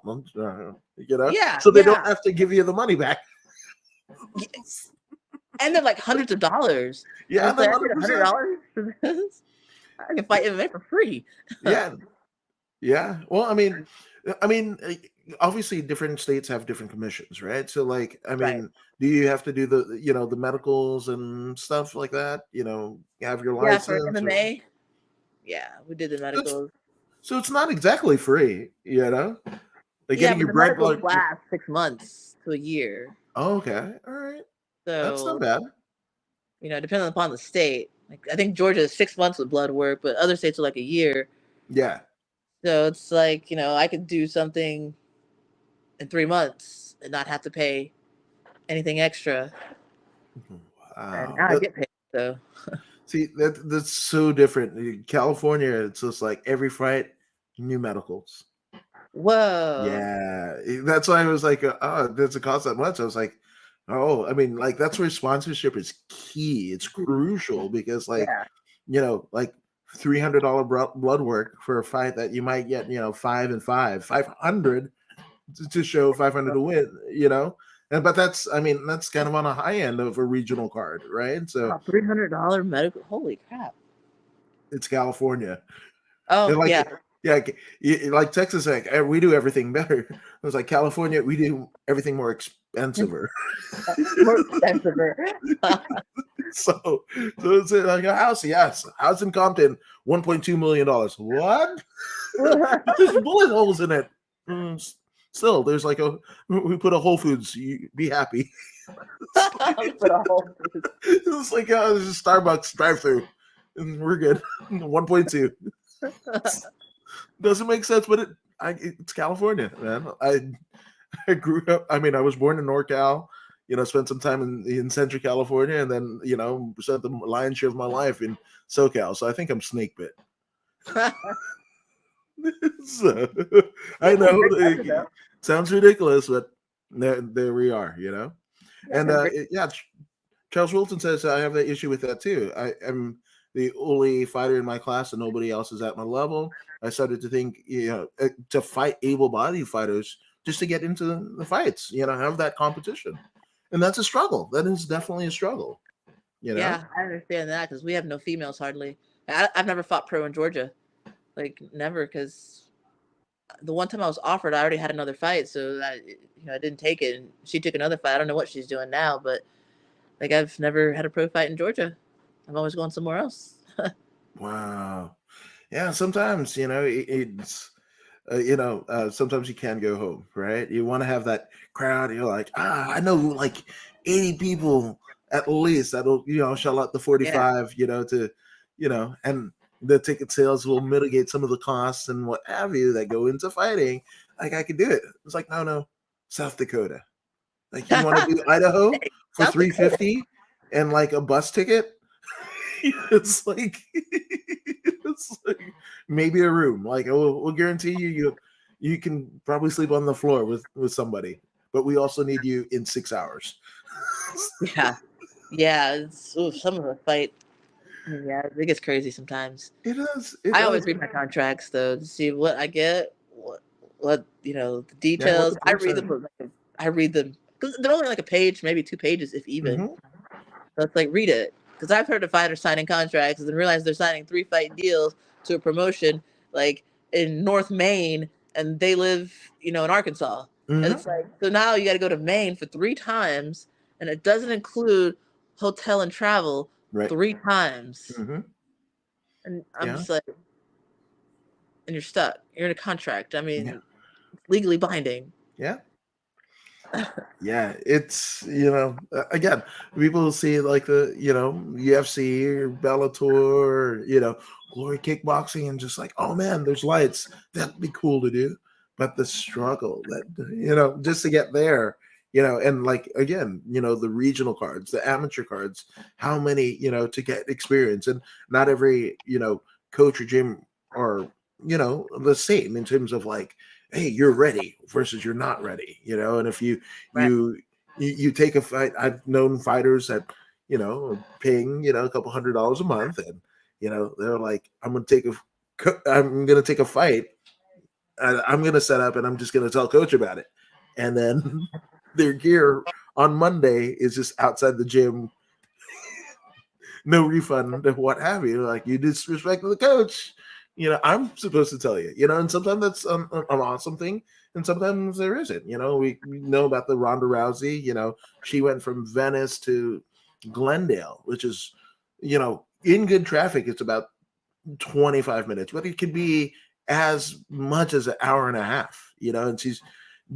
so they don't yeah. have to give you the money back. And they're like hundreds of dollars. And Yeah, it's like, I paid 100%. $100 for this. I can fight MMA for free. Yeah, yeah. Well, I mean, obviously, different states have different commissions, right? So, like, I Right. mean, do you have to do the medicals and stuff like that? Have your Yeah, for license, or MMA. Yeah, we did the that's medicals. so it's not exactly free, like Yeah, getting but your the bread. medicals Like, last 6 months to a year. oh, okay, all right, that's not So, bad. depending upon the state. Like, I think Georgia is 6 months with blood work, but other states are like a year. Yeah. So it's like, I could do something in 3 months and not have to pay anything extra. And Wow. now I get paid. So, See, that's so different. In California, it's just like every fight, new medicals. whoa. Yeah, that's why I was like, oh, does it cost that much? I was like, oh, I mean, like that's where sponsorship is key. It's crucial because, like, Yeah. like $300 blood work for a fight that you might get, 500 to show 500 to win, but that's kind of on a high end of a regional card, right? So $300 medical. Holy crap. it's California. Oh, And like, yeah. yeah, like Texas, like we do everything better. It was like California, we do everything more expensive. More expensive. So it's like a house, yes, house in Compton, $1.2 million. What? There's bullet holes in it. Still, there's like we put a Whole Foods. You be happy. It's like there's a Starbucks drive-through, and we're good. 1.2 doesn't make sense, but it's California, man. I grew up. I mean, I was born in NorCal. Spent some time in Central California, and then spent the lion's share of my life in SoCal. So I think I'm snake bit. So, I know it sounds ridiculous, but there we are, And yeah, Charles Wilson says I have that issue with that too. the only fighter in my class and nobody else is at my level. I started to think, to fight able-bodied fighters just to get into the fights, have that competition. And that's a struggle. That is definitely a struggle, you know? Yeah, I understand that because we have no females hardly. I've never fought pro in Georgia, like never, because the one time I was offered, I already had another fight, so I didn't take it. And she took another fight. I don't know what she's doing now, but like I've never had a pro fight in Georgia. I'm always going somewhere else. Wow. Yeah, sometimes, it's sometimes you can go home, right? You want to have that crowd. You're like, I know like 80 people at least that'll, shell out the Yeah. 45, and the ticket sales will mitigate some of the costs and what have you that go into fighting. Like I could do it. It's like, no, South Dakota. Like you want to do Idaho for South Dakota. 350 and like a bus ticket? It's like maybe a room. Like we'll guarantee you can probably sleep on the floor with somebody, but we also need you in 6 hours. Yeah. Yeah. Some of the fight. Yeah, it gets crazy sometimes. It does. It I does. always read my contracts though to see what I get, what the Yeah. What details. the I terms read are. them. I read them because they're only like a page, maybe 2 pages, if even. Hmm. So it's like read it because I've heard of fighters signing contracts and realize they're signing 3 fight deals to a promotion like in North Maine, and they live in Arkansas. And Hmm. it's like so now you got to go to Maine for 3 times, and it doesn't include hotel and travel Right. 3 times. Hmm. And I'm Yeah. just like, and you're stuck. You're in a contract. I Yeah. mean, it's legally binding. Yeah. Yeah, it's again, people see like the UFC or Bellator, or, Glory Kickboxing, and just like, oh man, there's lights. That'd be cool to do. But the struggle that just to get there, and like again, the regional cards, the amateur cards, how many to get experience, and not every coach or gym are the same in terms of like, hey, you're ready versus you're not ready, and if Right. you take a fight. I've known fighters that paying a couple $100 a month, and they're like, I'm gonna take a fight, I'm gonna set up, and I'm just gonna tell coach about it, and then their gear on Monday is just outside the gym, no refund, what have you. Like, you disrespect the coach. I'm supposed to tell you. And sometimes that's an awesome thing, and sometimes there isn't. We know about the Ronda Rousey. She went from Venice to Glendale, which is, in good traffic, it's about 25 minutes, but it could be as much as an hour and a half. And she's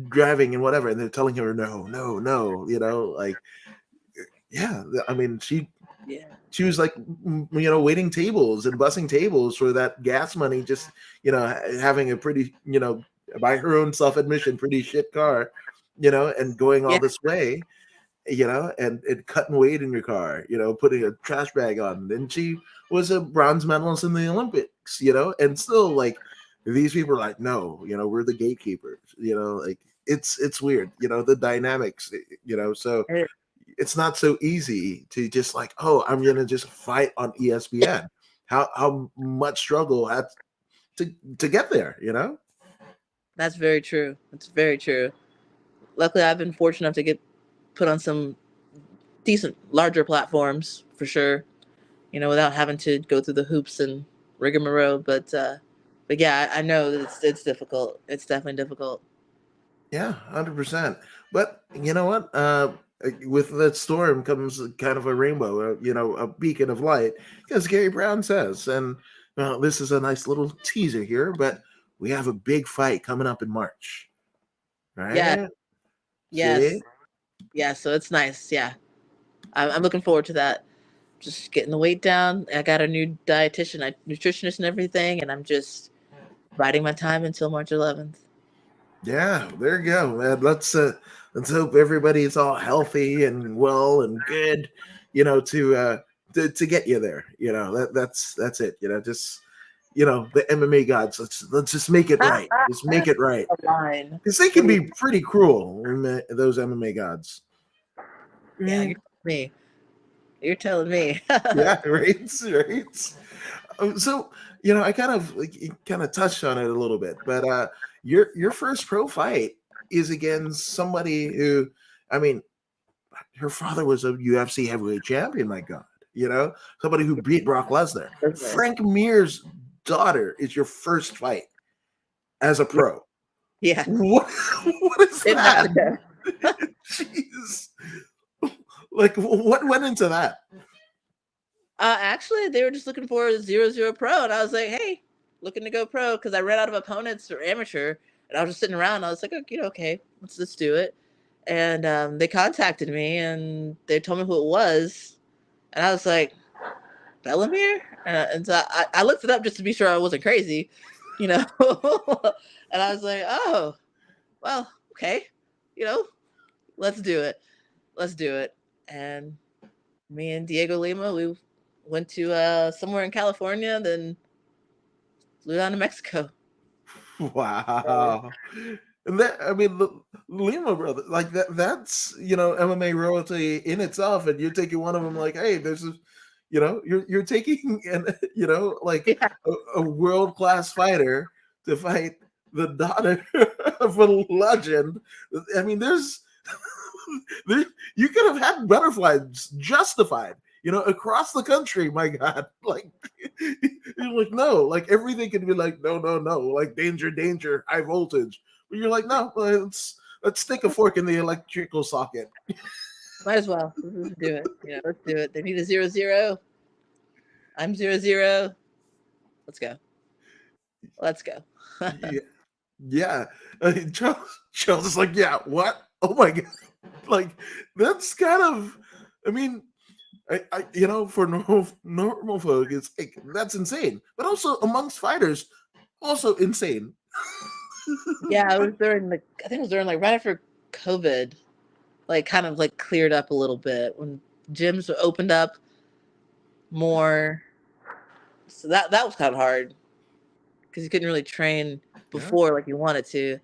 driving and whatever, and they're telling her no, no, no. Like, yeah, I mean, Yeah. she was like, waiting tables and bussing tables for that gas money, just having a pretty, by her own self-admission, pretty shit car, and going all Yeah. this way, and cutting weight in your car, putting a trash bag on. And she was a bronze medalist in the Olympics, and still, like, these people are like, no, we're the gatekeepers, like, it's weird, the dynamics, so Eh, it's not so easy to just like, oh, I'm gonna just fight on ESPN. How much struggle had to get there, That's very true. That's very true. Luckily, I've been fortunate enough to get put on some decent, larger platforms for sure. Without having to go through the hoops and rigmarole. But yeah, I know that it's difficult. It's definitely difficult. Yeah, 100%. But you know what? With that storm comes kind of a rainbow, a beacon of light, as Gary Brown says. And this is a nice little teaser here, but we have a big fight coming up in March, Yeah. right? See? Yes. Yeah. So it's nice. Yeah. I'm looking forward to that. Just getting the weight down. I got a new dietitian, nutritionist, and everything, and I'm just biding my time until March 11th. Yeah, there you go, man. Let's hope everybody's all healthy and well and good, to get you there. That's it. Just the MMA gods. Let's just make it right. Just make it right, A line. because they What can do you? be pretty cruel. Those MMA gods. Yeah, Right? you're me. You're telling me. Yeah, right, right. So I kind of touched on it a little bit, but your first pro fight is against somebody who, I mean, her father was a UFC heavyweight champion. My God, somebody who beat Brock Lesnar. Frank Mir's daughter is your first fight as a pro. Yeah. What is In that? Mexico. Jeez. Like, what went into that? Actually, they were just looking for a 0-0 pro, and I was like, "Hey, looking to go pro," because I ran out of opponents for amateur, and I was just sitting around. I was like, "Okay, let's do it." And they contacted me, and they told me who it was, and I was like, "Bellamere," and so I looked it up just to be sure I wasn't crazy, you know. And I was like, "Oh, well, okay, you know, let's do it, let's do it." And me and Diego Lima, we went to somewhere in California, then flew down to Mexico. Wow. And that, I mean, Lima brother, like that's MMA royalty in itself, and you're taking one of them like, hey, there's a, you're taking an like Yeah, a world class fighter to fight the daughter of a legend. I mean, there, you could have had butterflies justified, across the country. My God, like you're like, no, like everything can be like, no, no, no, like danger, danger, high voltage. But you're like, no, let's stick a fork in the electrical socket. might as well. Let's do it. Let's do it. They need a 0-0. I'm 0-0. Let's go. Let's go. Yeah, yeah. Charles is like, yeah, what? Oh my God, like that's kind of, I mean, for normal folk, it's like that's insane. But also amongst fighters, also insane. Yeah, it was during I think it was during right after COVID, like kind of like cleared up a little bit when gyms opened up more. So that was kind of hard because you couldn't really train Yeah, before like you wanted to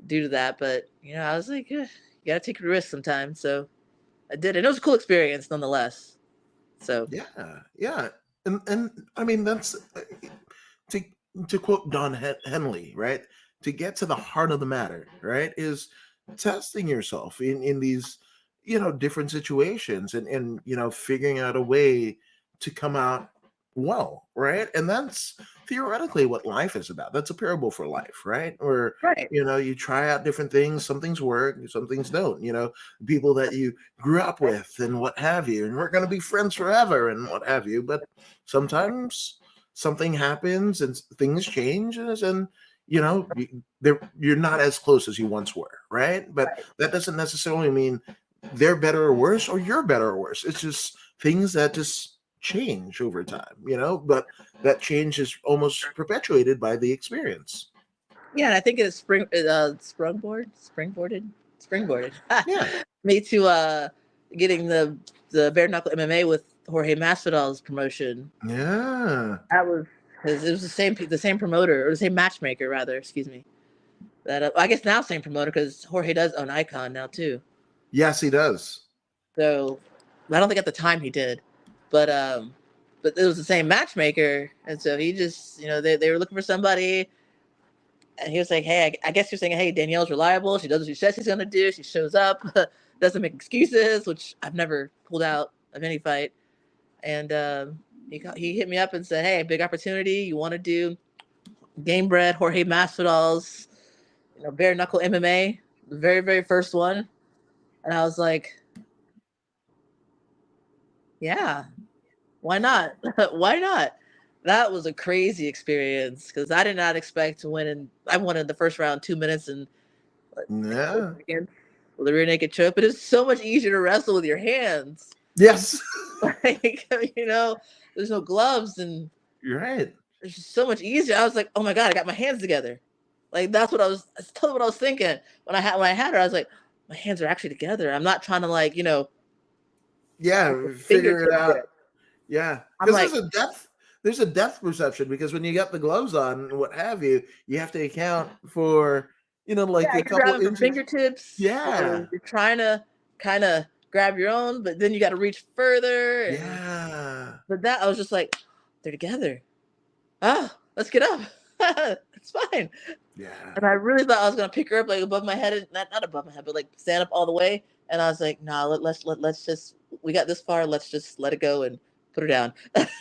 due to that. But I was like, you gotta take a risk sometimes. So I did, and it was a cool experience nonetheless. So yeah, yeah. And I mean that's to to quote Don Henley, right? To get to the heart of the matter, right, is testing yourself in these different situations, and figuring out a way to come out well, right? And that's theoretically what life is about. That's a parable for life, right? Where right, you try out different things, some things work, some things don't. People that you grew up with and what have you, and we're going to be friends forever and what have you. But sometimes something happens and things change, and you're not as close as you once were, right? But right. that doesn't necessarily mean they're better or worse, or you're better or worse. It's just things that just change over time, but that change is almost perpetuated by the experience. Yeah, and I think it's springboarded Yeah, me to getting the bare knuckle MMA with Jorge Masvidal's promotion. yeah, That was because it was the same promoter or the same matchmaker rather. Excuse me. That I guess now same promoter because Jorge does own Icon now too. yes, he does. So I don't think at the time he did, but but it was the same matchmaker, and so he just they were looking for somebody, and he was like, hey, I guess you're saying, hey, Danielle's reliable. She does what she says she's gonna do. She shows up, doesn't make excuses, which I've never pulled out of any fight. And he hit me up and said, hey, big opportunity. You want to do Game Bread Jorge Masvidal's bare knuckle MMA, the very very first one, and I was like, yeah, why not? Why not? That was a crazy experience because I did not expect to win. And I won in the first round 2 minutes and like 4 Yeah, seconds with a rear naked choke. But it's so much easier to wrestle with your hands. yes. Like there's no gloves and You're right. it's just so much easier. I was like, oh my god, I got my hands together. Like that's totally what I was thinking when I had her. I was like, my hands are actually together. I'm not trying to Yeah, figure it fingertip out. grip. Yeah, I'm because like, there's a depth perception, because when you got the gloves on and what have you, you have to account for like yeah, a you're couple grabbing for inches. fingertips, or Yeah, you're trying to kind of grab your own, but then you got to reach further. And Yeah. but that I was just like, they're together. Oh, let's get up. It's fine. Yeah. And I really thought I was gonna pick her up like above my head, not above my head, but like stand up all the way. And I was like, nah, let's just we got this far. Let's just let it go and put her down.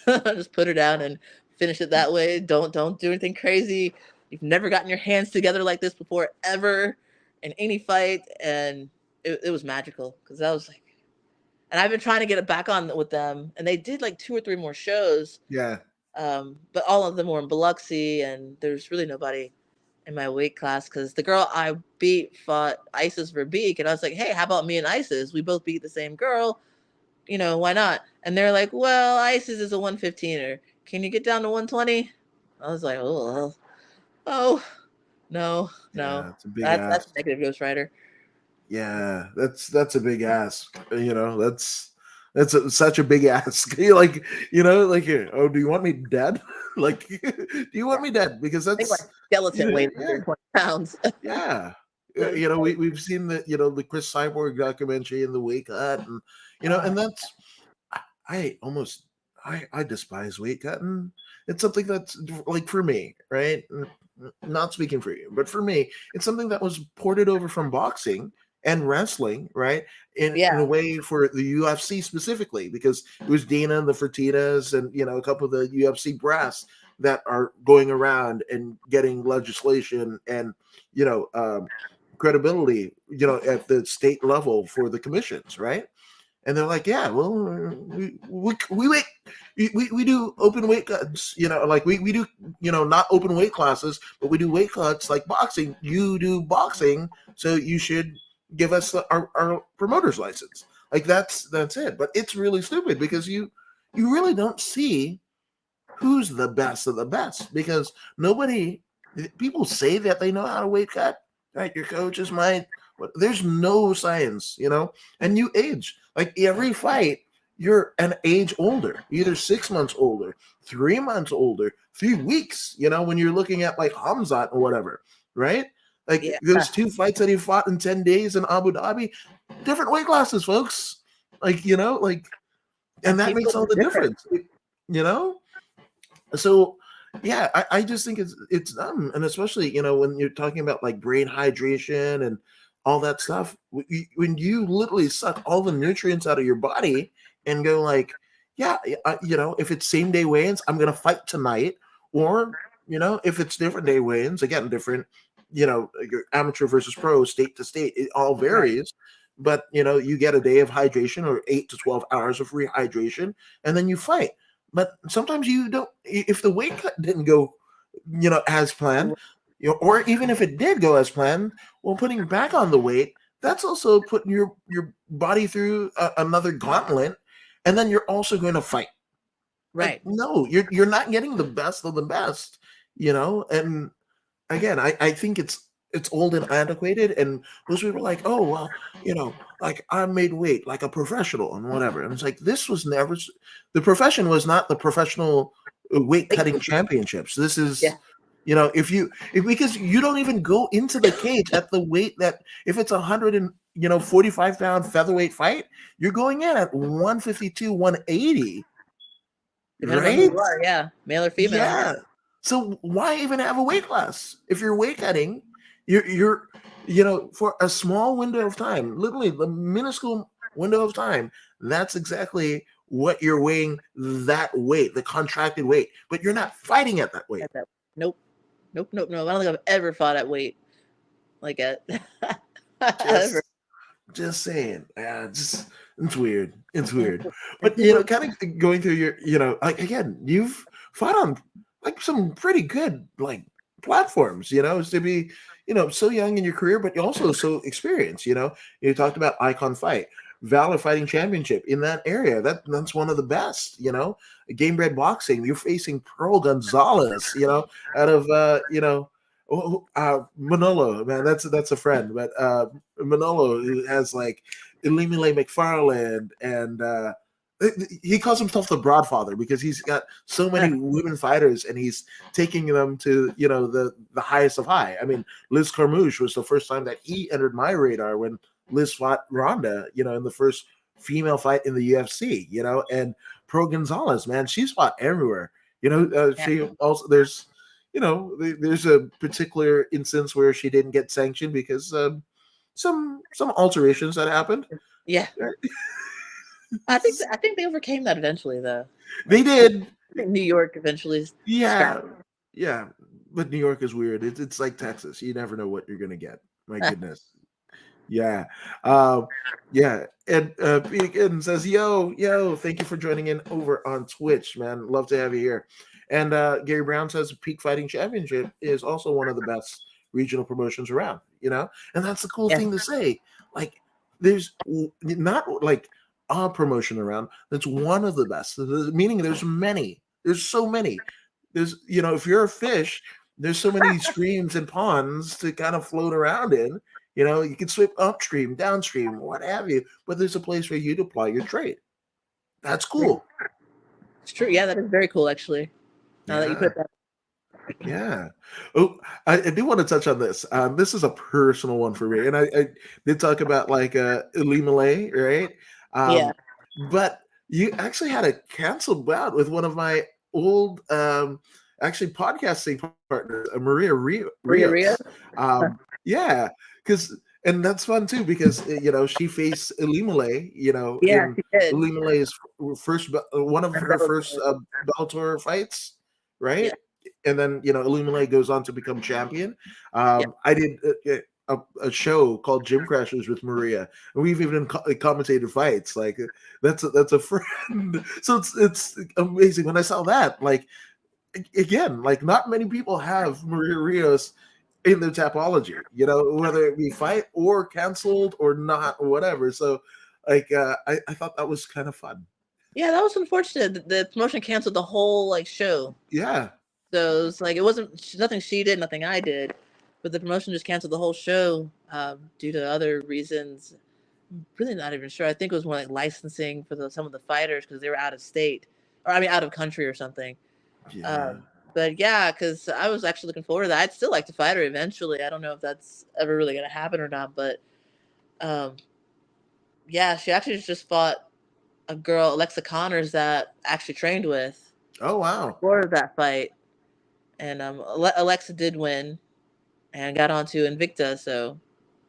Just put her down and finish it that way. Don't do anything crazy. You've never gotten your hands together like this before, ever, in any fight, and it was magical because I was like, and I've been trying to get it back on with them, and they did like 2 or 3 more shows, Yeah. but all of them were in Biloxi, and there's really nobody in my weight class because the girl I beat fought Isis Verbeek, and I was like, hey, how about me and Isis? We both beat the same girl, why not? And they're like, well, Isis is a 115er. Can you get down to 120? I was like, oh, no, no. Yeah. It's a big That's ask. a negative Ghost Rider. Yeah, that's a big ask. Such a big ask. You're like, like here. Oh, do you want me dead? Like, do you want me dead? Because I think my that's, skeleton weighs yeah, 120 pounds. yeah. So it's like, We've seen the Chris Cyborg documentary and the weight cut, and oh, and that's I almost I despise weight cutting. It's something that's like for me, right? Not speaking for you, but for me, it's something that was ported over from boxing and wrestling, right? In a yeah, way for the UFC specifically, because it was Dana and the Fertitas and a couple of the UFC brass that are going around and getting legislation and you know um, credibility, at the state level for the commissions, right? And they're like, yeah, well, we do open weight cuts, like we do, not open weight classes, but we do weight cuts like boxing. You do boxing, so you should give us our promoter's license. Like that's it. But it's really stupid because you really don't see who's the best of the best because nobody people say that they know how to weight cut, right? Your coaches might, but there's no science, and you age like every fight. You're an age older, either 6 months older, 3 months older, 3 weeks, when you're looking at like Hamzat or whatever, right? Like yeah. those 2 fights that he fought in 10 days in Abu Dhabi, different weight classes, folks. Like, and And that people makes all are the different. difference, you know? So yeah, I just think it's dumb, and especially when you're talking about like brain hydration and all that stuff. When you literally suck all the nutrients out of your body and go like, yeah, if it's same day weigh-ins, I'm gonna fight tonight, or if it's different day weigh-ins, again, different, your amateur versus pro, state to state, it all Right. varies. But you get a day of hydration or 8 to 12 hours of rehydration, and then you fight. But sometimes you don't. If the weight cut didn't go, as planned, or even if it did go as planned, well, putting back on the weight, that's also putting your body through another gauntlet, and then you're also going to fight. Like, Right. no, you're not getting the best of the best, And again, I think it's old and antiquated, and most people are like, oh well, like I made weight like a professional and whatever. And it's like this was never the profession was not the professional weight cutting championships. This Yeah. is if because you don't even go into the cage at the weight that if it's 145 pound featherweight fight, you're going in at 152, 180, Depending on who right? you are. Yeah. Male or female. Yeah. So why even have a weight class? If you're weight cutting, you're for a small window of time, literally the minuscule window of time, that's exactly what you're weighing that weight, the contracted weight. But you're not fighting at that weight. At that. Nope. Nope. Nope. No. I don't think I've ever fought at weight like at ever. Just saying. Yeah, just it's weird. It's weird. And But people kind of going through your, like again, you've fought on like some pretty good like platforms, to be, so young in your career, but you're also so experienced, You talked about Icon Fight, Valor Fighting Championship in that area. That's one of the best, Game Bred Boxing. You're facing Pearl Gonzalez, out of Manolo, man, that's a friend, but Manolo has like Elimile McFarland, and he calls himself the Broadfather because he's got so many women fighters, and he's taking them to the highest of high. I mean, Liz Carmouche was the first time that he entered my radar when Liz fought Ronda, in the first female fight in the UFC, and Pro Gonzalez, man, she's fought everywhere. Yeah. She also there's a particular instance where she didn't get sanctioned because some alterations that happened. Yeah. I think they overcame that eventually, though. They Like, did. I think New York eventually Yeah, scrapped. yeah, but New York is weird. It's like Texas. You never know what you're gonna get. My Ah, goodness. Yeah. Um, yeah. And Beacon says, yo, thank you for joining in over on Twitch, man. Love to have you here. And Gary Brown says Peak Fighting Championship is also one of the best regional promotions around, And that's the cool yeah. thing to say. Like, there's not like a promotion around that's one of the best. Meaning there's many. There's so many. If you're a fish, there's so many streams and ponds to kind of float around in. You can swim upstream, downstream, what have you, but there's a place for you to apply your trade. That's cool. It's true. Yeah, that is very cool, actually. Now that you Yeah. put that. Yeah. Oh, I do want to touch on this. This is a personal one for me, and I did talk about like Elimale, right? Yeah. Um, but you actually had a canceled bout with one of my old, actually podcasting partners, Maria Ria Ria. Rios. Yeah, because and that's fun too because she faced Elimale, Yeah, in she did. Elimale's first one of And her that was first Bellator fights, yeah. right? And then Illuminate goes on to become champion. Yeah. I did a show called Gym Crashers with Maria, and we've even commentated fights. Like that's a friend. So it's amazing when I saw that. Like again, like not many people have Maria Rios in their topology. Whether it be fight or canceled or not or whatever. So like I thought that was kind of fun. Yeah, that was unfortunate. The promotion canceled the whole like show. Yeah. So it was like it wasn't nothing she did, nothing I did, but the promotion just canceled the whole show due to other reasons. I'm really not even sure. I think it was more like licensing for some of the fighters because they were out of state, or I mean out of country or something. Yeah. But yeah, because I was actually looking forward to that. I'd still like to fight her eventually. I don't know if that's ever really going to happen or not, but um, yeah, she actually just fought a girl, Alexa Connors, that actually trained with Oh wow. before that fight, and Alexa did win and got onto Invicta. So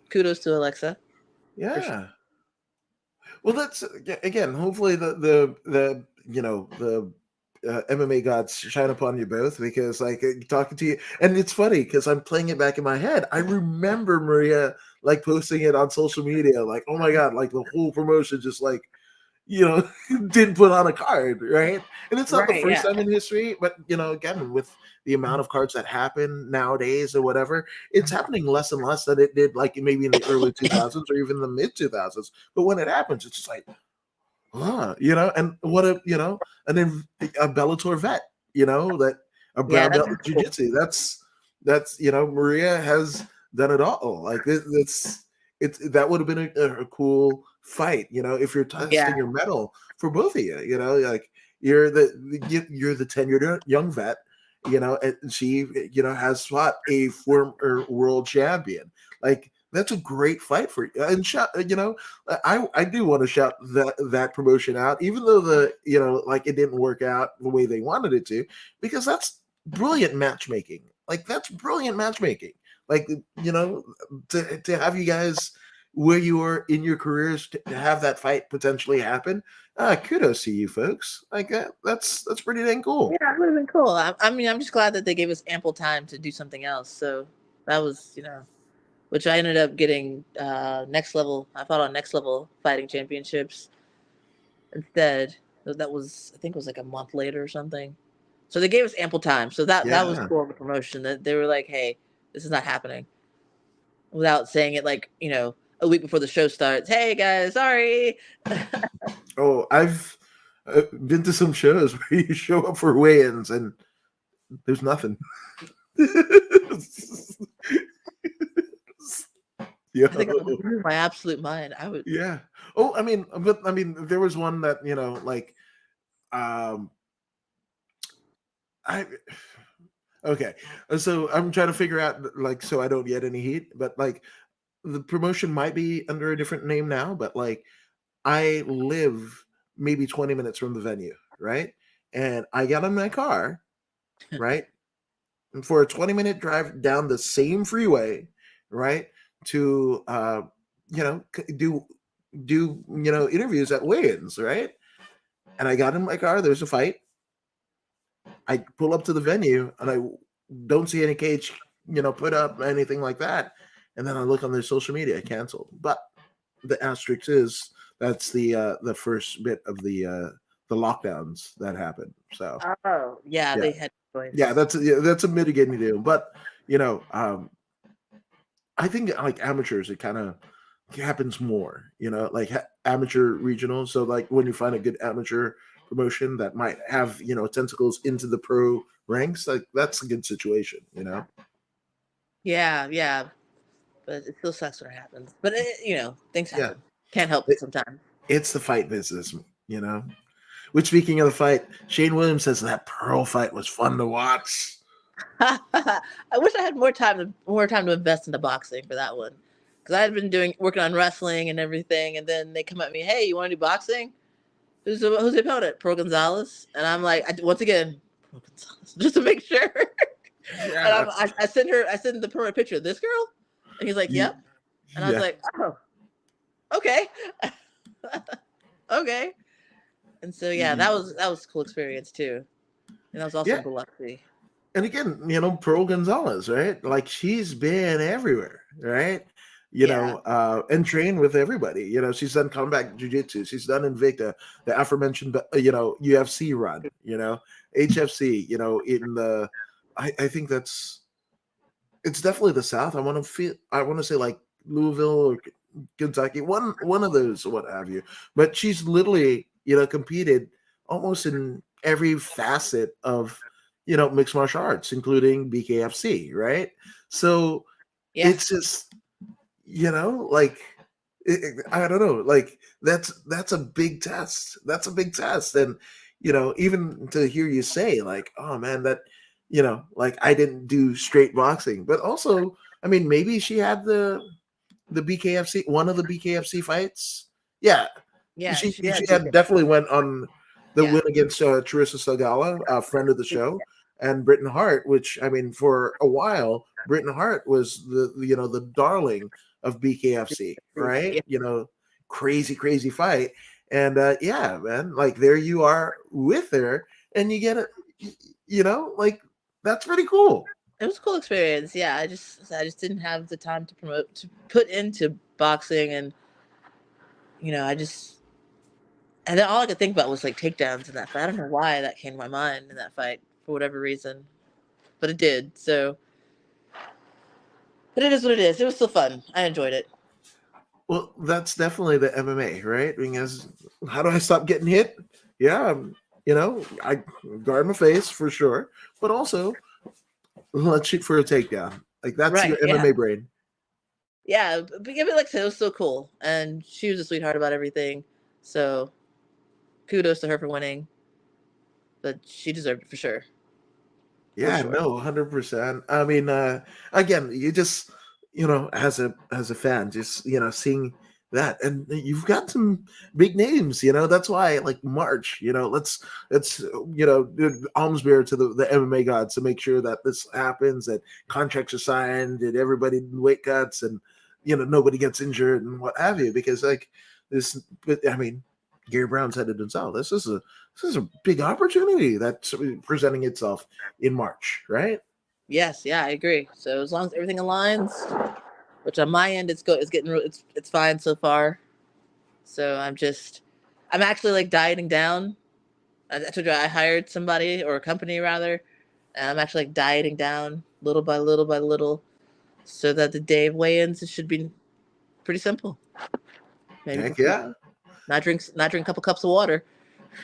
kudos to Alexa for sure. Yeah. Well, that's again. Hopefully, the the MMA gods shine upon you both because like talking to you, and it's funny because I'm playing it back in my head. I remember Maria like posting it on social media, like oh my god, like the whole promotion just like you know, didn't put on a card, right? And it's not the Right? first Yeah. time in history, but again, with the amount of cards that happen nowadays or whatever, it's happening less and less than it did like maybe in the early 2000s or even the mid 2000s. But when it happens, it's just like, and what a Bellator vet, that a Yeah, brown that's belt in cool. jiu-jitsu. That's Maria has done it all. Like it's that would have been a cool fight, if you're Yeah. testing your metal for both of you, like you're the tenured young vet, and she, has fought a former world champion. Like that's a great fight for you. And I do want to shout that promotion out, even though like it didn't work out the way they wanted it to, because that's brilliant matchmaking. Like that's brilliant matchmaking. Like to have you guys where you are in your careers to have that fight potentially happen. Kudos to you folks. Like that's pretty dang Yeah, cool. it would have been cool. I mean, I'm just glad that they gave us ample time to do something else. So that was, which I ended up getting next level. I fought on next level fighting championships instead. So that was, I think, it was like a month later or something. So they gave us ample time. So that was Yeah. cool in the promotion that they were like, "Hey, this is not happening," without saying it like a week before the show starts. Hey guys, sorry. Oh, I've been to some shows where you show up for weigh-ins and there's nothing. Yeah. I think I would lose my absolute mind. I would. Yeah. Oh, but there was one that like, um, I okay. So I'm trying to figure out like so I don't get any heat, but like the promotion might be under a different name now, but like I live maybe 20 minutes from the venue, right? And I got in my car, right? And for a 20-minute drive down the same freeway, right? To do interviews at weigh-ins, right? And I got in my car, there's a fight. I pull up to the venue and I don't see any cage, put up anything like that. And then I look on their social media, canceled. But the asterisk is that's the first bit of the lockdowns that happened. So Oh, yeah, yeah, they had yeah, choice. that's a mitigating deal. But I think like amateurs, it kind of happens more. Like amateur regional. So like when you find a good amateur promotion that might have tentacles into the pro ranks, like that's a good situation. Yeah, yeah, but it still sucks when it happens. But things Yeah, happen. Can't help it it, sometimes. it's the fight business. You know. Which speaking of the fight, Shane Williams says that Pearl fight was fun to watch. I wish I had more time to invest into boxing for that one, because I had been working on wrestling and everything, and then they come at me, "Hey, you want to do boxing? Who's the opponent? Pro Gonzalez?" And I'm like, once again, Pro Gonzalez, just to make sure. And Yeah. I send the pro picture of this girl, and he's like, Ye- "Yep," and I was Yeah. like, "Oh, okay, okay." And so yeah, Ye- that was a cool experience too, and that was also Yeah. in Biloxi. And again, Pearl Gonzalez, right? Like she's been everywhere, right? Yeah, And trained with everybody. She's done combat jujitsu. She's done Invicta, the aforementioned, UFC run, HFC, in the, I think it's definitely the South. I want to say like Louisville or Kentucky, one of those, what have you. But she's literally, competed almost in every facet of, mixed martial arts, including BKFC, right? So yeah, it's just, like I don't know, like that's a big test. That's a big test, and even to hear you say like, oh man, that like I didn't do straight boxing, but also, I mean, maybe she had the BKFC, one of the BKFC fights. Yeah, yeah. she She had had BK. definitely went on the Yeah, win against Teresa Sagala, a friend of the show, and Britton Hart, which I mean, for a while, Britton Hart was the darling of BKFC, right? yeah. Crazy, crazy fight, and yeah, man, like there you are with her, and you get it, like that's pretty cool. It was a cool experience. Yeah, I just didn't have the time to put into boxing, and I just and then all I could think about was like takedowns in that fight. I don't know why that came to my mind in that fight for whatever reason, but it did. So, but it is what it is. It was still fun. I enjoyed it. Well, that's definitely the MMA, right? Because how do I stop getting hit? Yeah, I guard my face for sure, but also let's shoot for a takedown. Like that's Right. your Yeah. MMA brain. Yeah. But give it like I said, it was so cool, and she was a sweetheart about everything. So kudos to her for winning, but she deserved it for sure. For Yeah, sure. no, 100%. I mean, again, you just, as a fan, just seeing that, and you've got some big names. That's why, like March, let's do alms bear to the MMA gods to make sure that this happens, that contracts are signed, and everybody weight cuts, and nobody gets injured and what have you, because like this, but I mean. Gary Brown said it himself. This is a big opportunity that's presenting itself in March, right? Yes. Yeah. I agree. So as long as everything aligns, which on my end it's getting it's fine so far. So I'm actually like dieting down. I told you I hired somebody or a company rather, and I'm actually like dieting down little by little by little, so that the day of weigh-ins it should be pretty simple. Maybe Heck just yeah. not drink a couple cups of water.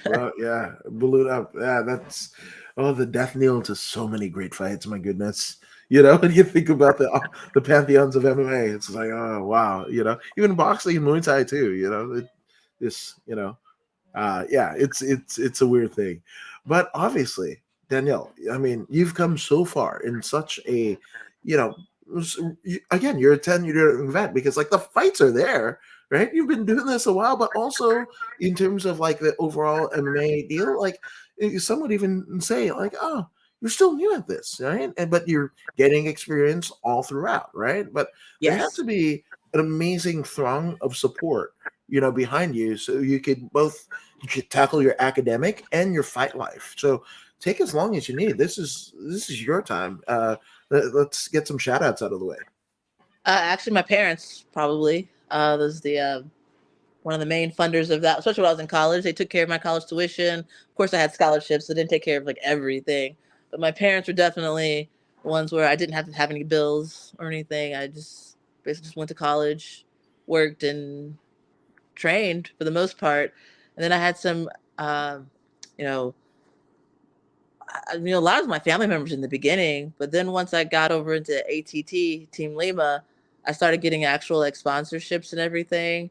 Well, yeah, balloon up. Yeah, that's the death knell to so many great fights. My goodness, when you think about the pantheons of MMA, it's like, oh wow, even boxing and Muay Thai too. This, yeah, it's a weird thing, but obviously, Danielle, I mean, you've come so far in such a, you know, again, you're a 10-year vet because like the fights are there, right? You've been doing this a while, but also in terms of like the overall MMA deal, like some would even say like, oh, you're still new at this, right? And but you're getting experience all throughout, right? But there had Yes. to be an amazing throng of support, behind you, so you could tackle your academic and your fight life. So take as long as you need. This is your time. Let's get some shout outs out of the way. Actually, my parents probably. Was the one of the main funders of that, especially when I was in college. They took care of my college tuition. Of course, I had scholarships, so they didn't take care of like everything. But my parents were definitely ones where I didn't have to have any bills or anything. I just basically just went to college, worked, and trained for the most part. And then I had some, um, you know, a lot of my family members in the beginning, but then once I got over into ATT Team Lima, I started getting actual like sponsorships and everything.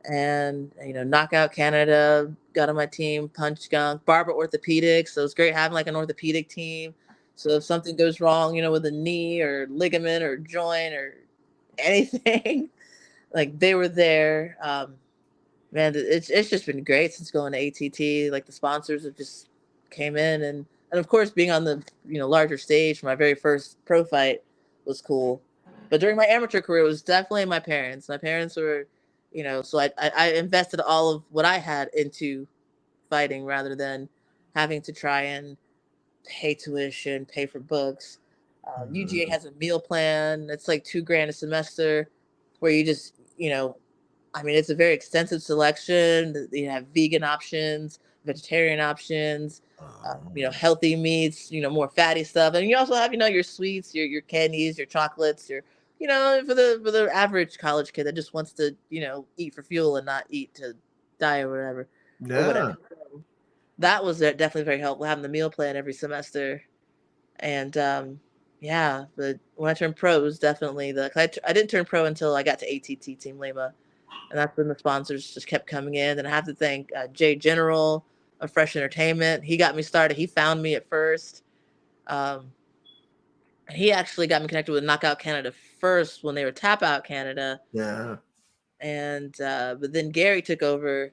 And Knockout Canada got on my team, Punch Skunk, Barber Orthopedics. So it's great having like an orthopedic team. So if something goes wrong, with a knee or ligament or joint or anything, like they were there. Man, it's just been great since going to ATT. Like the sponsors have just came in, and of course being on the larger stage for my very first pro fight was cool. But during my amateur career, it was definitely my parents. My parents were, so I invested all of what I had into fighting rather than having to try and pay tuition, pay for books. UGA Mhm. has a meal plan. It's like 2 grand a semester, where you just I mean, it's a very extensive selection. You have vegan options, vegetarian options, Um, healthy meats, more fatty stuff, and you also have your sweets, your candies, your chocolates, your for the average college kid that just wants to eat for fuel and not eat to die or whatever. yeah. So that was definitely very helpful having the meal plan every semester, and yeah. But when I turned pro, it was definitely 'cause I didn't turn pro until I got to ATT Team Lima, and that's when the sponsors just kept coming in. And I have to thank Jay General of Fresh Entertainment. He got me started. He found me at first. Um, he actually got me connected with Knockout Canada first when they were Tap Out Canada, Yeah. and but then Gary took over,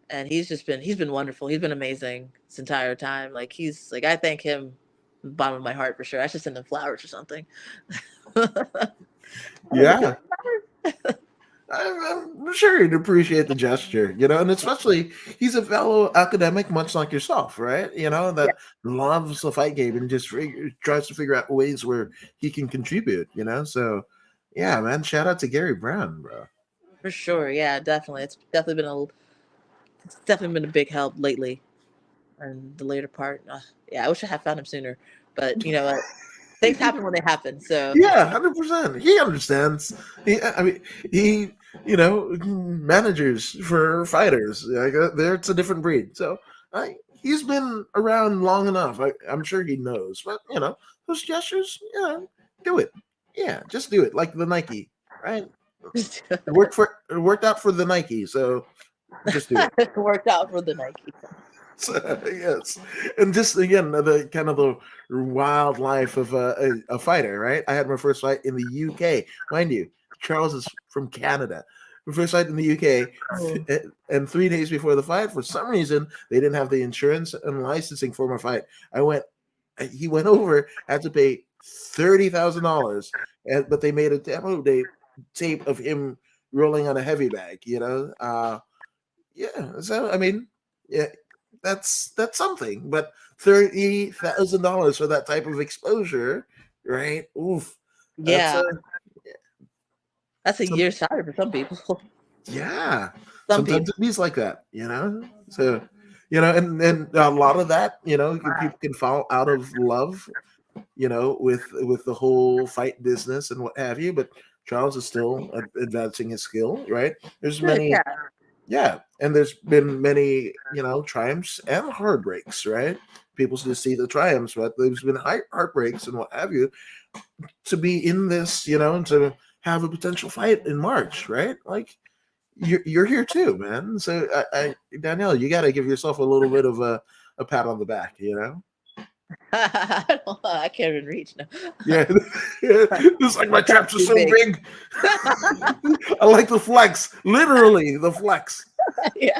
and he's been wonderful. He's been amazing this entire time. Like he's like I thank him from the bottom of my heart for sure. I should send him flowers or something. Hey, would you Yeah. like flowers? I'm sure he'd appreciate the gesture, and especially he's a fellow academic, much like yourself, right? Yeah, That loves the fight game and just tries to figure out ways where he can contribute, So, yeah, man, shout out to Gary Brown, bro. for sure. Yeah, definitely. It's definitely been a big help lately. And the later part, yeah, I wish I had found him sooner. But you know what? Things happen when they happen. So Yeah, 100%. He understands. I mean, he, managers for fighters. Like, there, it's a different breed. So, he's been around long enough. I'm sure he knows. But those gestures, do it. Yeah, just do it. Like the Nike, right? It worked out for the Nike. So just do it. it worked out for the Nike. Yes, and just again the kind of the wild life of a fighter, right? I had my first fight in the UK, mind you. Charles is from Canada. My first fight in the UK, Oh, and 3 days before the fight, for some reason they didn't have the insurance and licensing for my fight. I went. He went over, had to pay $30,000, but they made a demo tape of him rolling on a heavy bag. Yeah, so I mean, yeah, that's something. But $30,000 for that type of exposure, right? Oof, that's yeah, that's a some year's salary for some people. yeah. Some Sometimes people. it means like that, So, and a lot of that, people can fall out of love, with the whole fight business and what have you. But Charles is still advancing his skill, right? There's Good, many. yeah. Yeah, and there's been many, triumphs and heartbreaks, right? People just see the triumphs, but there's been heartbreaks and what have you. To be in this, and to have a potential fight in March, right? Like you're here too, man. So Danielle, you got to give yourself a little bit of a pat on the back, I can't even reach now. Yeah, it's like my traps are Too so big. big. I like the flex, literally the flex. Yeah.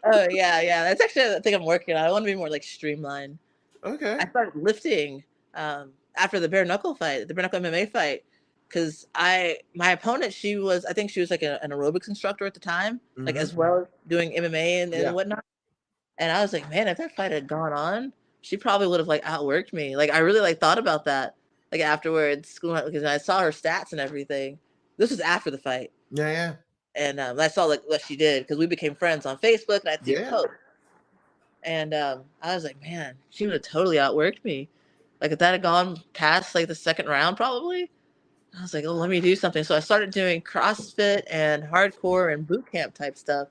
Oh yeah, yeah. That's actually the thing I'm working on. I want to be more like streamlined. Okay. I started lifting after the bare knuckle fight, the bare knuckle MMA fight, because my opponent, I think she was like an aerobics instructor at the time, like Hmm. as well as doing MMA and Yeah. whatnot. And I was like, man, if that fight had gone on, she probably would have like outworked me. Like I really like thought about that, like afterwards, because I saw her stats and everything. This was after the fight, Yeah. Yeah. and I saw like what she did because we became friends on Facebook, and I'd see her Yeah. post. And I was like, man, she would have totally outworked me. Like if that had gone past like the second round, probably. I was like, oh, let me do something. So I started doing CrossFit and hardcore and boot camp type stuff.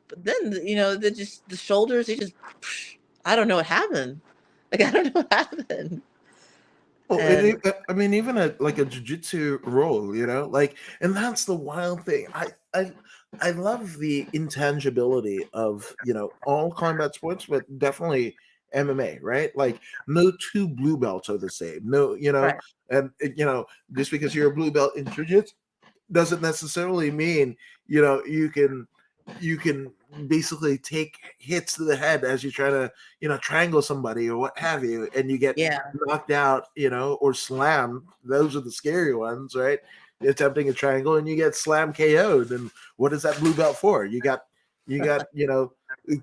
But then, the shoulders, I don't know what happened. Like I don't know what happened. Oh, And I mean, even like a jujitsu role, like, and that's the wild thing. I love the intangibility of all combat sports, but definitely MMA, right? Like, no two blue belts are the same. No, right, and just because you're a blue belt in jujitsu doesn't necessarily mean you can basically take hits to the head as you try to triangle somebody or what have you, and you get yeah, knocked out, or slammed. Those are the scary ones, right? Attempting a triangle and you get slam KO'd. And what is that blue belt for? You got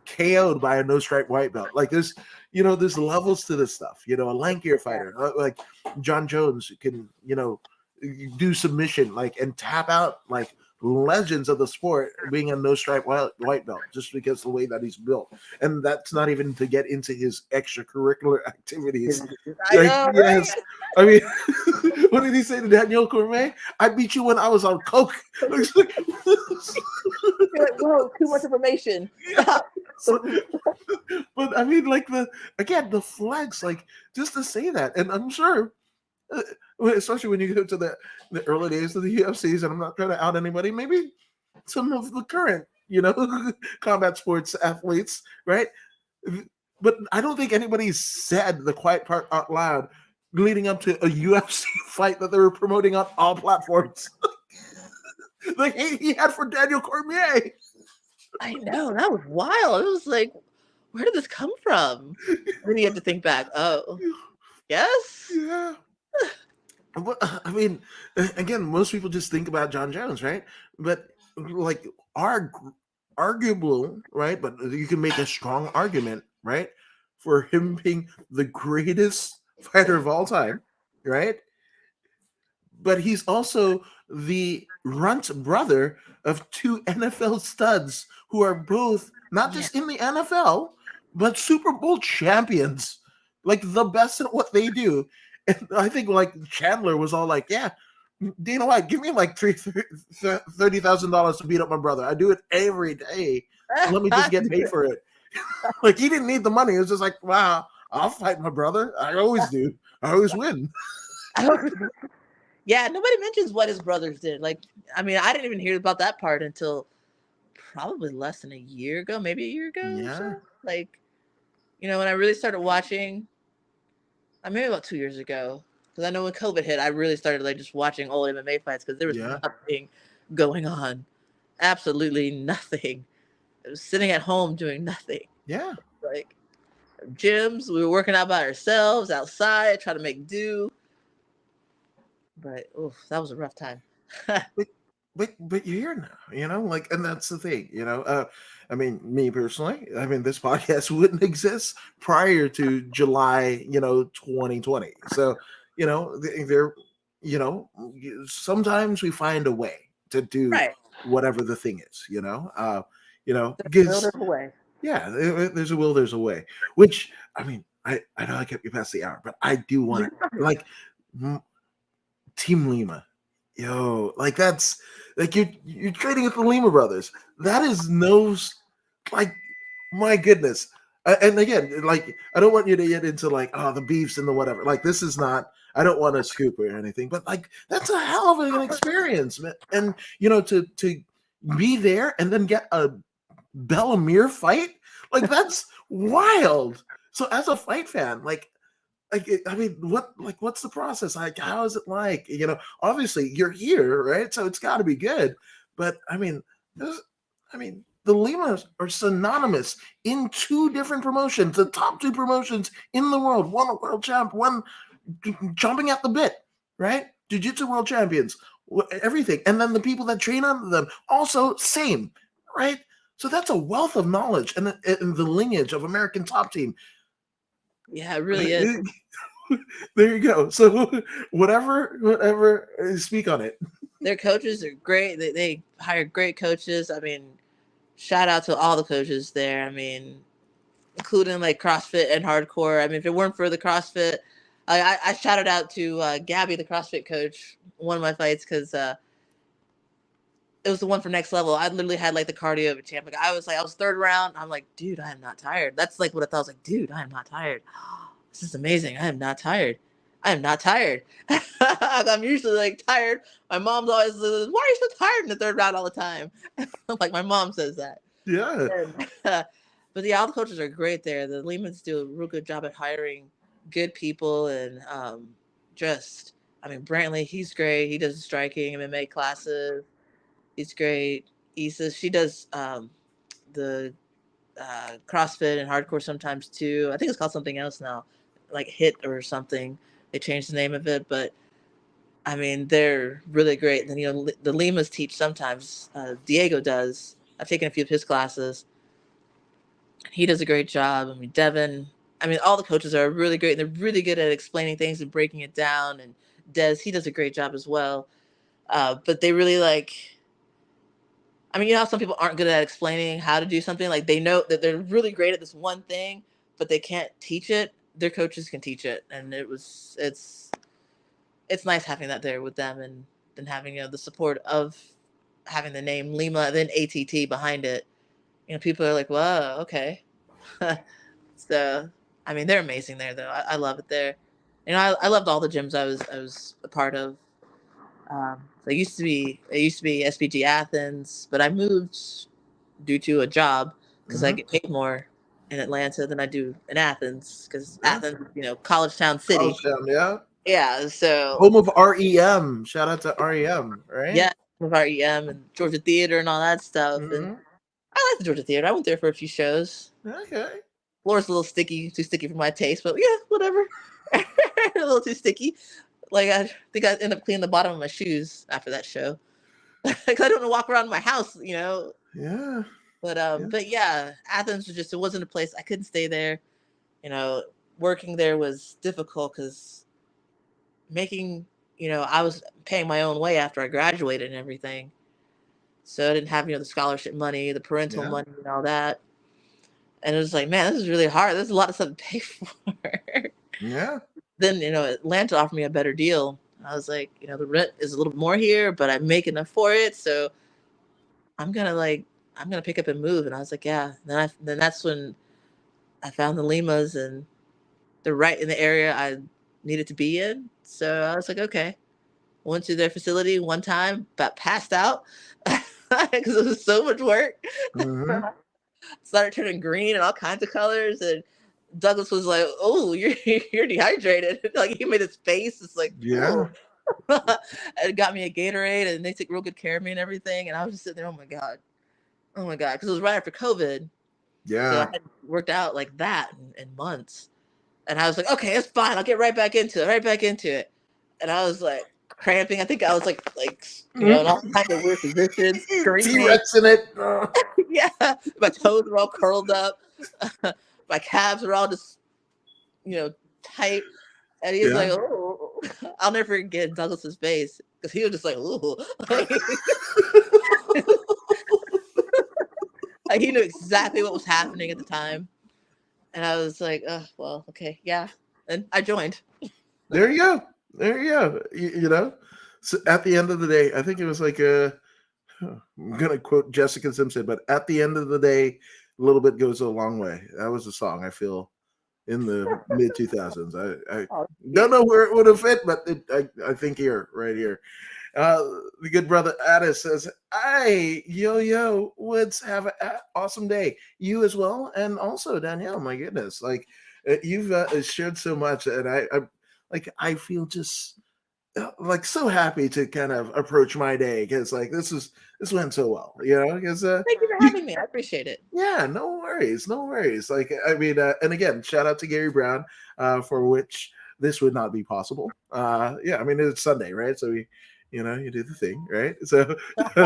KO'd by a no stripe white belt. Like there's levels to this stuff. A lankier fighter like John Jones can do submission like and tap out like legends of the sport being a no stripe white belt just because the way that he's built. And that's not even to get into his extracurricular activities. I Like, know, yes, I mean, what did he say to Danielle Cormier? I beat you when I was on coke. you're like, whoa, too much information. Yeah. Stop. But I mean, like the flex, like just to say that, and I'm sure, uh, especially when you go to the early days of the UFCs, and I'm not trying to out anybody, maybe some of the current, combat sports athletes, right? But I don't think anybody said the quiet part out loud leading up to a UFC fight that they were promoting on all platforms. The hate he had for Daniel Cormier. I know, that was wild. It was like, where did this come from? Then you have to think back. Oh, yes. Yeah. Well, I mean, again, most people just think about John Jones, right? But like, arguable, right? But you can make a strong argument, right, for him being the greatest fighter of all time, right? But he's also the runt brother of two NFL studs who are both not Yeah. just in the NFL, but Super Bowl champions, like the best at what they do. And I think like Chandler was all like, "Yeah, Dana White, give me like $30,000 to beat up my brother. I do it every day. Let me just get paid for it." Like he didn't need the money. It was just like, "Wow, I'll fight my brother. I always do. I always win." Yeah, nobody mentions what his brothers did. Like, I mean, I didn't even hear about that part until probably less than a year ago, maybe a year ago or Yeah, so. Like, when I really started watching, maybe about 2 years ago, because I know when COVID hit, I really started like just watching old MMA fights because there was yeah, nothing going on, absolutely nothing. I was sitting at home doing nothing. yeah. Like gyms, we were working out by ourselves outside, trying to make do. But oof, that was a rough time. But but you're here now, like, and that's the thing, I mean, me personally, I mean, this podcast wouldn't exist prior to July, 2020. So, there, sometimes we find a way to do Right. whatever the thing is, Build because it away. yeah, there's a will, there's a way. Which I mean, I know I kept you past the hour, but I do want to like Team Lima. Yo, like that's like you're trading with the Lima brothers. That is like my goodness. And again, like I don't want you to get into like the beefs and the whatever. Like this is not. I don't want to scoop or anything, but like that's a hell of an experience, man. And to be there and then get a Bellamere fight, like that's wild. So as a fight fan, I mean, what's the process? Like, how is it like? Obviously you're here, right? So it's got to be good. But I mean, the Limas are synonymous in two different promotions, the top two promotions in the world. One a world champ, one jumping at the bit, right? Jiu-Jitsu world champions, everything, and then the people that train under them also same, right? So that's a wealth of knowledge and the lineage of American Top Team. Yeah, it really is. There you go. So whatever, speak on it. Their coaches are great. They hire great coaches. I mean, shout out to all the coaches there. I mean, including like CrossFit and hardcore. I mean, if it weren't for the CrossFit, I shouted out to Gabby, the CrossFit coach, one of my fights, because it was the one for next level. I literally had like the cardio of a champ. Like I was third round. I'm like, dude, I am not tired. That's like what I thought. I was like, dude, I am not tired. This is amazing. I am not tired. I am not tired. I'm usually like tired. My mom's always, why are you so tired in the third round all the time? Like my mom says that. Yeah. And, but yeah, all the coaches are great there. The Lehmans do a real good job at hiring good people and just, I mean, Brantley, he's great. He does striking MMA classes. He's great. Issa, she does the CrossFit and hardcore sometimes too. I think it's called something else now, like HIT or something. They changed the name of it, but I mean, they're really great. And then, the Limas teach sometimes. Diego does. I've taken a few of his classes. He does a great job. I mean, Devin, I mean, all the coaches are really great. And they're really good at explaining things and breaking it down. And Des, he does a great job as well. But they really I mean, how some people aren't good at explaining how to do something. Like they know that they're really great at this one thing, but they can't teach it. Their coaches can teach it. And it's nice having that there with them and then having, the support of having the name Lima, then ATT behind it. People are like, whoa, okay. So, I mean, they're amazing there, though. I love it there. I loved all the gyms I was a part of. So it used to be SPG Athens, but I moved due to a job because I get paid more in Atlanta than I do in Athens because Yeah. Athens, college town city. College town, yeah. Yeah, so Home of REM. Shout out to REM, right? yeah, with our EM and Georgia Theater and all that stuff. And Mm-hmm. I like the Georgia Theater. I went there for a few shows. Okay. Floor's a little sticky, too sticky for my taste, but yeah, whatever. A little too sticky. Like I think I ended up cleaning the bottom of my shoes after that show because I don't want to walk around my house. Yeah. But yeah, Athens it wasn't a place I couldn't stay there. You know, Working there was difficult because I was paying my own way after I graduated and everything. So I didn't have, the scholarship money, the parental Yeah. money and all that. And it was like, man, this is really hard. There's a lot of stuff to pay for. Yeah. Then, Atlanta offered me a better deal. I was like, the rent is a little bit more here, but I make enough for it. So I'm gonna pick up and move. And I was like, yeah. Then that's when I found the Limas and they're right in the area I needed to be in. So I was like, okay. Went to their facility one time, about passed out because it was so much work. Mm-hmm. Started turning green and all kinds of colors. And Douglas was like, "Oh, you're dehydrated." Like he made his face. It's like, Yeah. "Oh." And got me a Gatorade, and they took real good care of me and everything. And I was just sitting there, oh my god, because it was right after COVID, so I Yeah. hadn't worked out like that in months. And I was like, okay, it's fine. I'll get right back into it. And I was like cramping. I think I was in all kinds of weird positions, screaming. T-Rex in it. Yeah, my toes were all curled up. My calves were all just, tight. And he's like, Yeah. oh, I'll never forget Douglas's face because he was just like, ooh. Like he knew exactly what was happening at the time. And I was like, oh, well, okay, yeah. And I joined. There you go. There you go. So at the end of the day, I think it was like I'm gonna quote Jessica Simpson, but at the end of the day, a little bit goes a long way. That was a song I feel in the mid 2000s. I Oh, don't know where it would have fit, but I think right here. The good brother Addis says, "Hey, yo, Woods, have an awesome day. You as well, and also Danielle. My goodness, You've shared so much, and I feel just like so happy to kind of approach my day because like this went so well, because Thank you for you having me. I appreciate it. yeah, no worries, no worries. Like, I mean, and again, shout out to Gary Brown, for which this would not be possible. Yeah, I mean, it's Sunday, right? So you do the thing, right? So,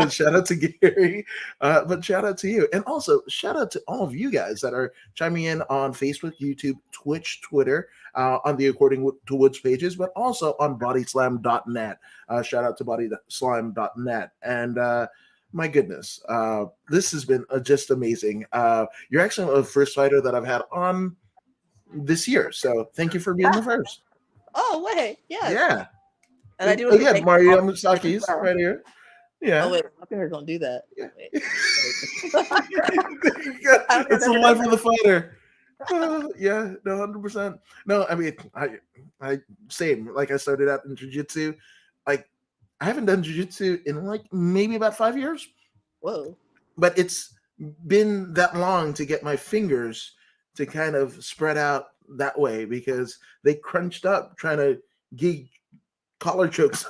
shout out to Gary, but shout out to you, and also shout out to all of you guys that are chiming in on Facebook, YouTube, Twitch, Twitter, on the According to Woods pages, but also on bodyslam.net. Shout out to bodyslam.net, and my goodness, this has been just amazing. You're actually the first fighter that I've had on this year, so thank you for being the first. Oh wait, yes. Yeah. And I do want to say Again, thank you for Mario all the support as Musaki's well. right here. Oh Yeah. wait, my fingers don't do that. Yeah. Wait. I don't think It's I've the ever done life of the fighter. Yeah, no, 100%. No, I mean, I same. Like I started out in jiu-jitsu. Like I haven't done jiu-jitsu in like maybe about 5 years, Whoa. but it's been that long to get my fingers to kind of spread out that way because they crunched up trying to get collar chokes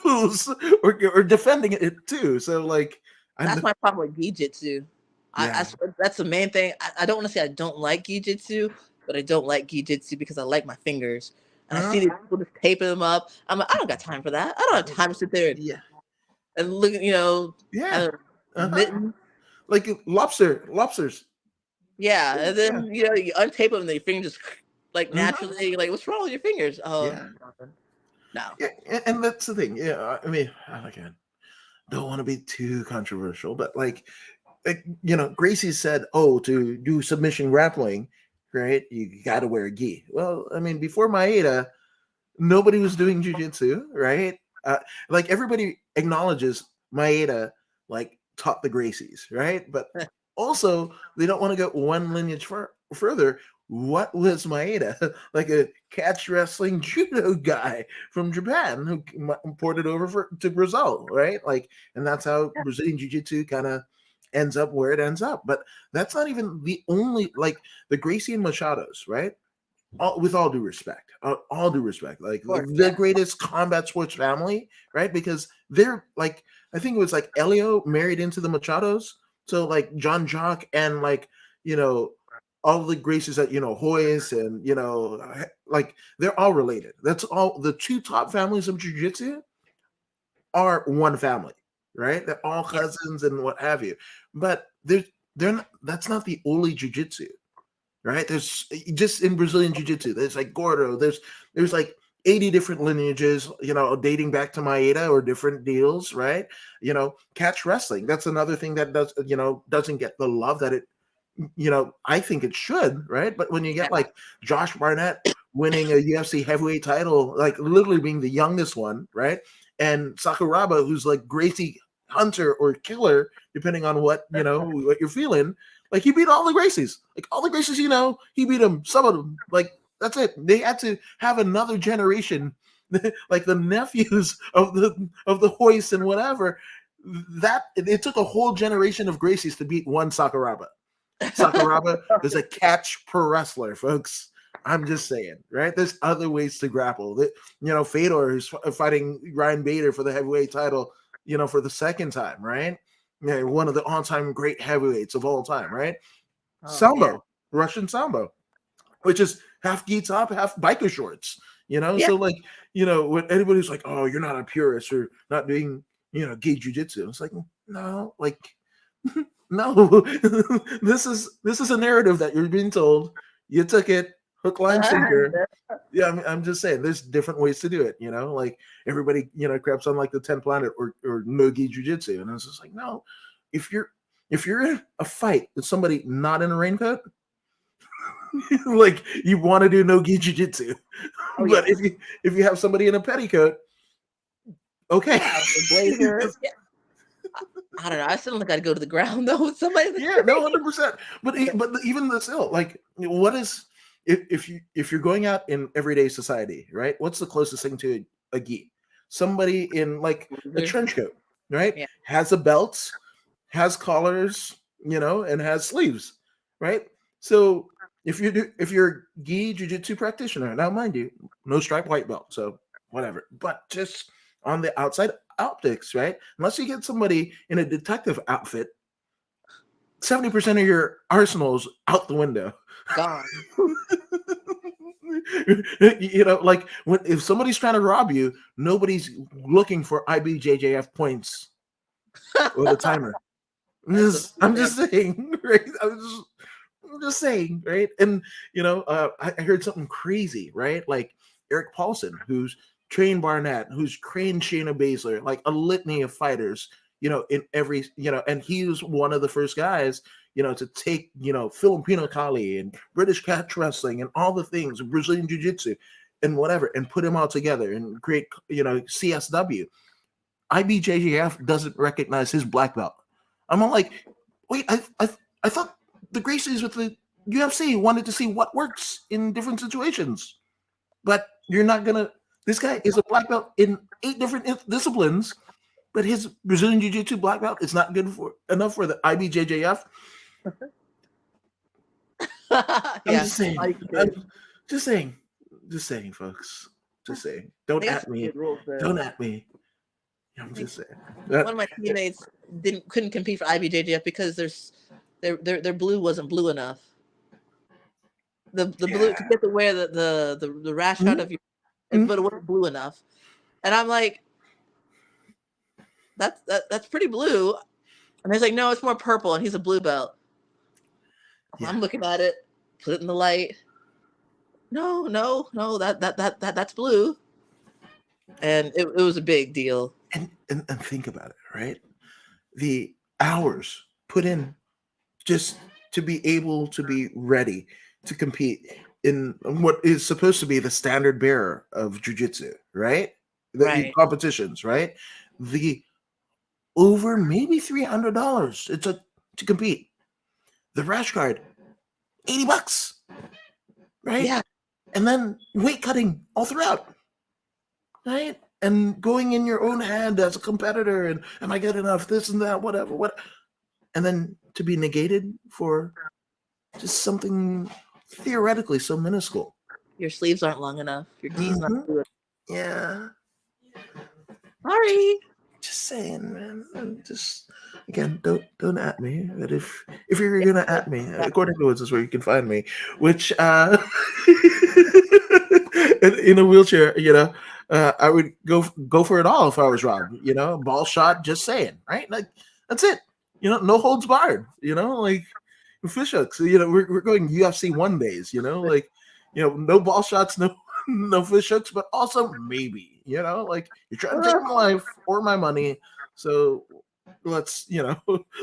fools or defending it too. So like That's I'm my problem with Jiu-Jitsu. yeah. That's the main thing. I don't want to say I don't like Jiu-Jitsu, but I don't like Jiu-Jitsu because I like my fingers. And I Uh, see these people just taping them up. I'm like, I don't got time for that. I don't have time to sit there yeah. and look, Yeah. have Uh-huh. mittens. Like lobsters. Yeah, and Yeah. then you untape them and your fingers just like Mhm. naturally. Like, what's wrong with your fingers? Oh, Yeah. nothing. No. Yeah. And that's the thing. Yeah. I mean, again, don't want to be too controversial, but like Gracie said, oh, to do submission grappling, right? You got to wear a gi. Well, I mean, before Maeda, nobody was doing jujitsu, right? Like everybody acknowledges Maeda like taught the Gracies, right? But also they don't want to go one lineage further. What was Maeda? Like a catch wrestling judo guy from Japan who imported over to Brazil, right? Like, and that's how Brazilian jiu-jitsu kind of ends up where it ends up. But that's not even the only like the Gracie and Machados, right? With all due respect, like Of course, the yeah. greatest combat sports family, right? Because they're like, I think it was like Elio married into the Machados, so like John Jock and like you know all the Gracies that Hoyes and like they're all related. That's all the two top families of jiu-jitsu are one family, right? They're all Yeah. cousins and what have you. But they're not, that's not the only jiu-jitsu, right? There's just in Brazilian jiu-jitsu, there's like Gordo, there's like 80 different lineages, dating back to Maeda or different deals, right? Catch wrestling. That's another thing that doesn't get the love that it, I think it should, right? But when you get like Josh Barnett winning a UFC heavyweight title, like literally being the youngest one, right? And Sakuraba, who's like Gracie Hunter or Killer, depending on what you're feeling. Like he beat all the Gracies. Like all the Gracies, he beat them. Some of them. Like that's it. They had to have another generation, like the nephews of the Hoist and whatever. That it took a whole generation of Gracies to beat one Sakuraba. Sakuraba is a catch pro wrestler, folks. I'm just saying, right? There's other ways to grapple. Fedor is fighting Ryan Bader for the heavyweight title, for the second time, right? Yeah, one of the all-time great heavyweights of all time, right? Oh man. Sambo, Russian Sambo, which is half gi top, half biker shorts. Yeah. So like, when anybody's like, "Oh, you're not a purist or not doing, gi jujitsu," it's like, no, like no, this is a narrative that you're being told. You took it, hook, line, sinker. Yeah, I'm just saying, there's different ways to do it. Like everybody, craps on like the 10th planet or no-gi jujitsu, and it's just like, no, if you're in a fight with somebody not in a raincoat, like you want to do no-gi jujitsu. Oh yeah. But if you have somebody in a petticoat, okay. Yeah. The blazer. Yeah. I don't know. I still don't think I'd go to the ground though with somebody. Yeah, no, 100%. But even the still, like, what is if you're going out in everyday society, right? What's the closest thing to a gi? Somebody in like a trench coat, right? Yeah. Has a belt, has collars, and has sleeves, right? So if you're a gi jiu-jitsu practitioner, now mind you, no stripe white belt, so whatever. But just on the outside optics, right? Unless you get somebody in a detective outfit, 70% of your arsenal's out the window. Gone. Like when if somebody's trying to rob you, nobody's looking for IBJJF points or the timer. That's I'm amazing. just saying, right? I'm just saying, right? And I heard something crazy, right? Like Eric Paulson, who's trained Barnett, who's trained Shayna Baszler, like a litany of fighters, in every, and he was one of the first guys, to take, Filipino Kali and British catch wrestling and all the things, Brazilian Jiu Jitsu and whatever, and put them all together and create, CSW. IBJJF doesn't recognize his black belt. I'm all like, wait, I thought the Gracies with the UFC wanted to see what works in different situations, but you're not gonna. This guy is a black belt in 8 different disciplines, but his Brazilian Jiu-Jitsu black belt is not good for enough for the IBJJF. I'm Yeah. just saying. all you can do. I'm just saying. Just saying, folks. Just saying. Don't They got at some me. good rules there. Don't at me. I'm just saying. One of my teammates couldn't compete for IBJJF because their blue wasn't blue enough. The blue to get to wear the rash guard of your, but it wasn't blue enough. And I'm like, that's pretty blue. And he's like, no, it's more purple, and he's a blue belt. Yeah. I'm looking at it, put it in the light. No, that's blue. And it was a big deal. And think about it, right? The hours put in just to be able to be ready to compete in what is supposed to be the standard bearer of jiu-jitsu, right? The competitions, right? The over maybe $300 it took to compete. The rash guard, $80, right? Yeah. And then weight cutting all throughout, right? And going in your own head as a competitor, and am I good enough? This and that, whatever, what, and then to be negated for just something theoretically so minuscule. Your sleeves aren't long enough. Your knees not blue. Yeah. Sorry. Just saying, man. Just again, don't at me. But if you're gonna at me, according to Woods is where you can find me, which in a wheelchair, I would go for it all if I was Rob. Ball shot. Just saying, right? Like that's it. No holds barred. Like fish hooks. We're going UFC 1 days. Like no ball shots, no fish hooks, but also maybe. Like you're trying to take my life or my money, so let's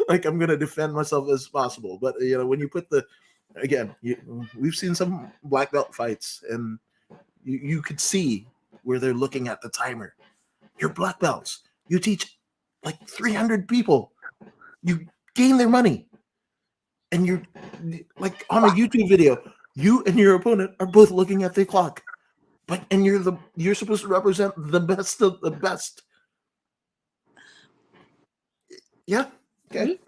like I'm gonna defend myself as possible. But when you put we've seen some black belt fights, and you could see where they're looking at the timer. You're black belts. You teach like 300 people. You gain their money, and you're like on a YouTube video. You and your opponent are both looking at the clock. And you're supposed to represent the best of the best. Yeah. Okay.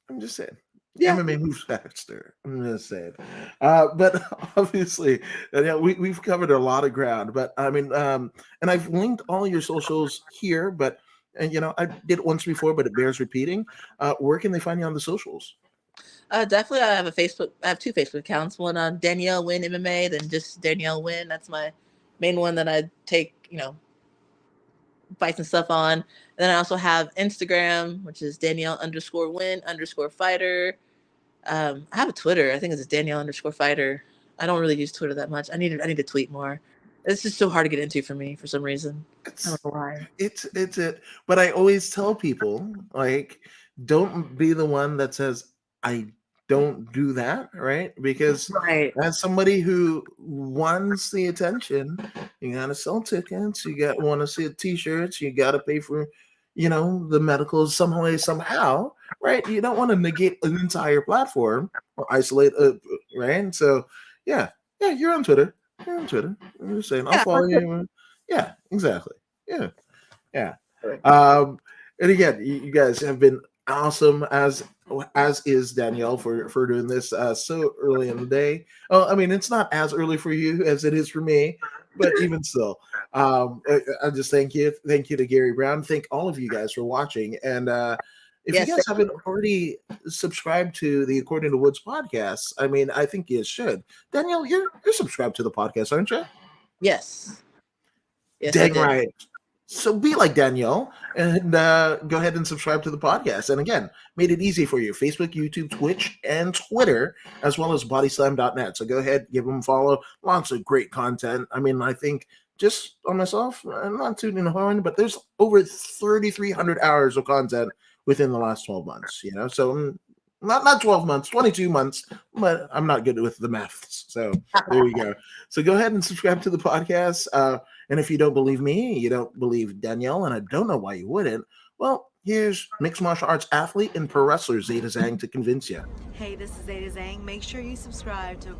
I'm just saying. Yeah. MMA moves faster. I'm just saying. But obviously, we've covered a lot of ground. But I mean, and I've linked all your socials here. But I did it once before, but it bears repeating. Where can they find you on the socials? Definitely, I have I have 2 Facebook accounts. One on Danielle Wynn MMA, then just Danielle Wynn. That's my main one that I take, fights and stuff on. And then I also have Instagram, which is Danielle_Wynn_fighter. I have a Twitter. I think it's Danielle_fighter. I don't really use Twitter that much. I need to tweet more. It's just so hard to get into for me for some reason. I don't know why. It's it. But I always tell people, like, don't be the one that says I don't do that, right? Because as somebody who wants the attention, you gotta sell tickets, you got want to see t-shirts, you gotta pay for, the medicals some way, somehow, right? You don't want to negate an entire platform or isolate right? So yeah, you're on Twitter. You're on Twitter. I'm just saying, I'll follow you. Yeah, exactly. Yeah. And again, you guys have been awesome as is Danielle for doing this so early in the day. Oh, I mean, it's not as early for you as it is for me, but even still, I just thank you to Gary Brown. Thank all of you guys for watching, and if you Yes, guys haven't already subscribed to the According to Woods podcast, I mean, I think you should. Danielle, you're subscribed to the podcast, aren't you? yes, yes, I Dang did. right. So be like Danielle and go ahead and subscribe to the podcast. And again, made it easy for you. Facebook, YouTube, Twitch, and Twitter, as well as bodyslam.net. So go ahead, give them a follow. Lots of great content. I mean, I think just on myself, I'm not tooting the horn, but there's over 3,300 hours of content within the last 12 months, you know? So not 12 months, 22 months, but I'm not good with the maths. So there you go. So go ahead and subscribe to the podcast. And if you don't believe me, you don't believe Danielle, and I don't know why you wouldn't, well, here's mixed martial arts athlete and pro wrestler Zeta Zhang to convince you. Hey, this is Zeta Zhang. Make sure you subscribe to